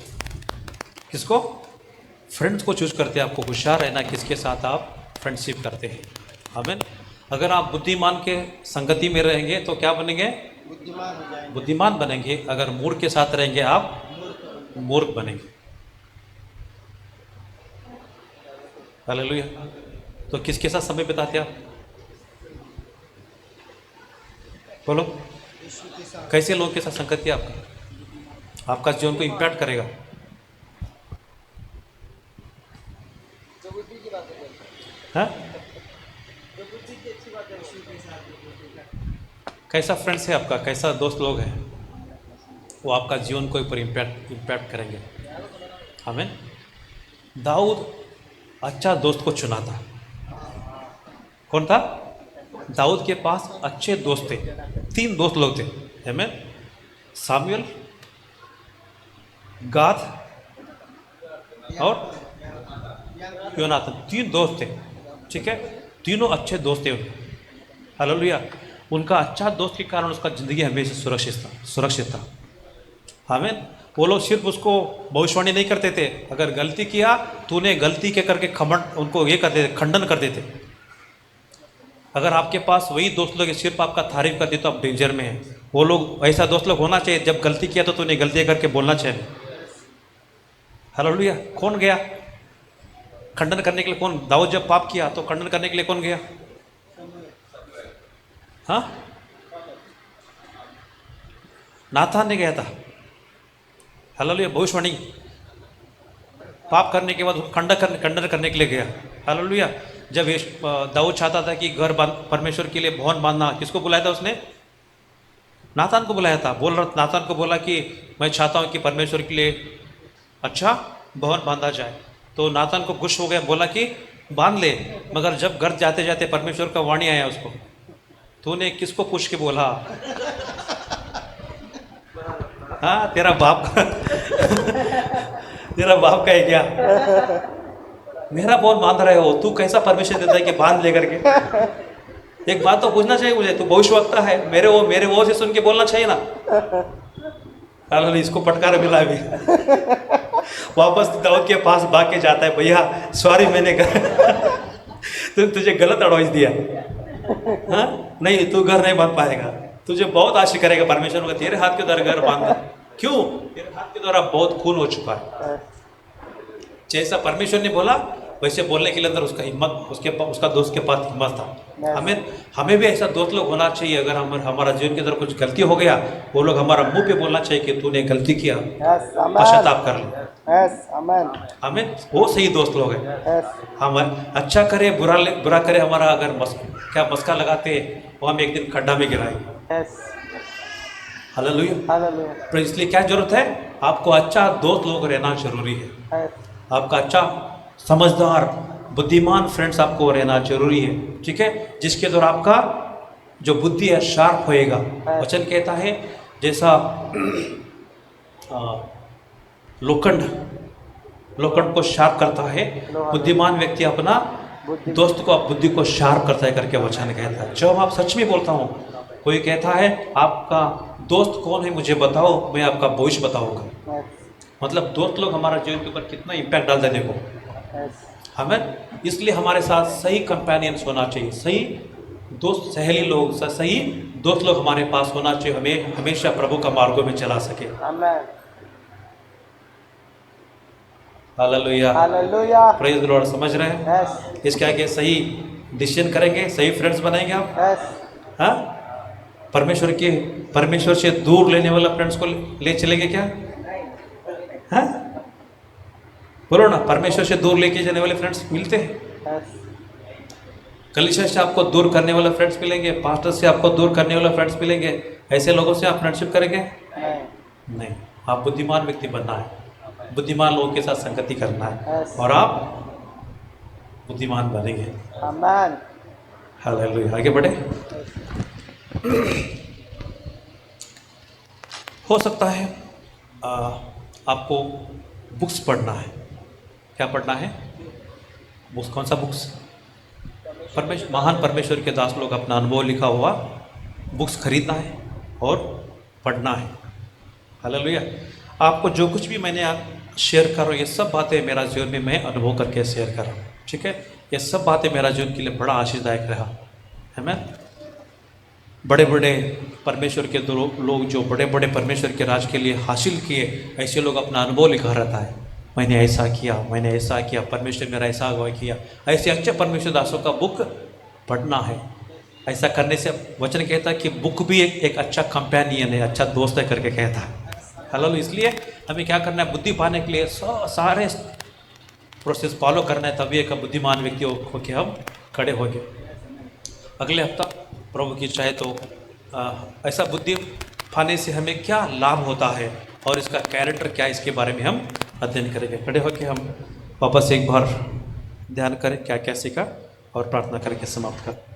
Speaker 1: किसको? फ्रेंड्स को चूज करते हैं. आपको होशियार रहना किसके साथ आप फ्रेंडशिप करते हैं. आमीन. अगर आप बुद्धिमान के संगति में रहेंगे तो क्या बनेंगे? बुद्धिमान बनेंगे. अगर मूर्ख के साथ रहेंगे आप मूर्ख बनेंगे. हालेलुया. तो किसके साथ समय बिताते आप? बोलो. कैसे लोगों के साथ संगति है आपका जीवन को इम्पैक्ट करेगा. हाँ? कैसा फ्रेंड्स है आपका, कैसा दोस्त लोग हैं, वो आपका जीवन को ऊपर इम्पैक्ट करेंगे. आमीन. दाऊद अच्छा दोस्त को चुना था. कौन था? दाऊद के पास अच्छे दोस्त थे. 3 दोस्त लोग थे. आमीन. सामुएल, गाद और योनाथन. 3 दोस्त थे. ठीक है. तीनों अच्छे दोस्त थे. हालेलुया. उनका अच्छा दोस्त के कारण उसका ज़िंदगी हमेशा सुरक्षित था. आमीन. वो लोग सिर्फ उसको भविष्यवाणी नहीं करते थे. अगर गलती किया तूने गलती के करके उनको ये करते थे, खंडन करते थे. अगर आपके पास वही दोस्त लोग सिर्फ आपका तारीफ करते तो आप डेंजर में हैं. वो लोग ऐसा दोस्त लोग होना चाहिए, जब गलती किया तो तूने गलती करके बोलना चाहिए. हालेलुया. कौन गया खंडन करने के लिए? कौन? दाऊद जब पाप किया तो खंडन करने के लिए कौन गया? हाँ, नाथान ने गया था. हालेलुया. भविष्यवाणी पाप करने के बाद खंडन करने के लिए गया. हालेलुया. जब दाऊद चाहता था कि घर परमेश्वर के लिए भवन बांधना, किसको बुलाया था उसने? नाथान को बुलाया था. नाथान को बोला कि मैं चाहता हूँ कि परमेश्वर के लिए अच्छा भवन बांधा जाए. तो नाथान को गुस्सा हो गया, बोला कि बांध ले. मगर जब घर जाते जाते परमेश्वर का वाणी आया उसको, तूने किसको पूछ के बोला? हाँ, तेरा बाप का है क्या? मेरा भवन बांध रहे हो, तू कैसा परमिशन देता है कि बांध लेकर के? एक बात तो पूछना चाहिए मुझे. तू भविष्यवक्ता है, मेरे वो से सुन के बोलना चाहिए ना. हालेलुया. इसको फटकार मिला अभी. वापस दाऊद के पास भाग के जाता है, भैया सॉरी मैंने तुझे गलत एडवाइस दिया. हाँ, नहीं, तू घर नहीं बांध पाएगा. तुझे बहुत आशीष करेगा परमेश्वर का. तेरे हाथ के द्वारा घर बांधना. क्यों? तेरे हाथ के द्वारा बहुत खून हो चुका है. जैसा परमेश्वर ने बोला वैसे बोलने के लिए अंदर उसका हिम्मत, उसका दोस्त के पास हिम्मत था. हमें भी ऐसा दोस्त लोग होना चाहिए. अगर हमारा जीवन के अंदर कुछ गलती हो गया, वो लोग हमारा मुंह पे बोलना चाहिए कि तूने गलती किया, पश्चाताप कर ले. हमें वो सही दोस्त लोग हैं. हम अच्छा करे बुरा करे, हमारा अगर मस्का लगाते वो हम एक दिन खड्डा में गिराएंगे. हालेलुया. तो इसलिए क्या जरूरत है? आपको अच्छा दोस्त लोग रहना जरूरी है. आपका अच्छा समझदार बुद्धिमान फ्रेंड्स आपको रहना जरूरी है. ठीक है. जिसके द्वारा आपका जो बुद्धि है शार्प होएगा. वचन कहता है जैसा लोखंड को शार्प करता है, बुद्धिमान व्यक्ति अपना दोस्त को बुद्धि को शार्प करता है करके वचन कहता है। जब आप सच में बोलता हूँ, कोई कहता है आपका दोस्त कौन है मुझे बताओ, मैं आपका भविष्य बताऊंगा। मतलब दोस्त लोग हमारा जीवन के ऊपर कितना इम्पैक्ट डालते हैं देखो हमें। इसलिए हमारे साथ सही कंपेनियंस होना चाहिए, सही दोस्त सहेली लोग, सही दोस्त लोग हमारे पास होना चाहिए, हमें हमेशा प्रभु का मार्गों में चला सके। Hallelujah,
Speaker 2: hallelujah,
Speaker 1: praise the Lord. समझ रहे हैं? इसके आगे सही डिसीजन करेंगे, सही फ्रेंड्स बनाएंगे आप। हाँ, परमेश्वर से दूर लेने वाला फ्रेंड्स को ले चलेंगे क्या? हाँ, बोलो ना, परमेश्वर से दूर लेके जाने वाले फ्रेंड्स मिलते हैं। कलीसिया से आपको दूर करने वाला फ्रेंड्स मिलेंगे, पास्टर से आपको दूर करने वाला फ्रेंड्स मिलेंगे। ऐसे लोगों से आप फ्रेंडशिप करेंगे? नहीं। आप बुद्धिमान व्यक्ति बनना है, बुद्धिमान लोगों के साथ संगति करना है और आप बुद्धिमान बनेंगे।
Speaker 2: आमीन।
Speaker 1: हालेलुया। आगे बढ़े। हो सकता है आपको बुक्स पढ़ना है। क्या पढ़ना है? बुक्स। कौन सा बुक्स? महान परमेश्वर के दास लोग अपना अनुभव लिखा हुआ बुक्स खरीदना है और पढ़ना है। हालेलुया। आपको जो कुछ भी मैंने शेयर कर रहा हूँ, ये सब बातें मेरा जीवन में मैं अनुभव करके शेयर कर रहा हूँ, ठीक है। ये सब बातें मेरा जीवन के लिए बड़ा आशीषदायक रहा है। मैं बड़े बड़े परमेश्वर के लोग जो बड़े बड़े परमेश्वर के राज के लिए हासिल किए, ऐसे लोग अपना अनुभव लिखा रहता है। मैंने ऐसा किया, मैंने ऐसा किया, परमेश्वर मेरा ऐसा अगुवाई किया। ऐसे अच्छे परमेश्वर दासों का बुक पढ़ना है। ऐसा करने से वचन कहता है कि बुक भी एक अच्छा कंपेनियन है, अच्छा दोस्त है करके कहता है। हालेलुया। इसलिए हमें क्या करना है? बुद्धि पाने के लिए सारे प्रोसेस फॉलो करना है, तभी एक बुद्धिमान व्यक्ति होकर हम खड़े होंगे। अगले हफ्ता प्रभु की चाहे तो ऐसा बुद्धि पाने से हमें क्या लाभ होता है और इसका कैरेक्टर क्या है, इसके बारे में हम अध्ययन करेंगे। खड़े होकर हम वापस एक बार ध्यान करें क्या क्या सीखा और प्रार्थना करके समाप्त करें।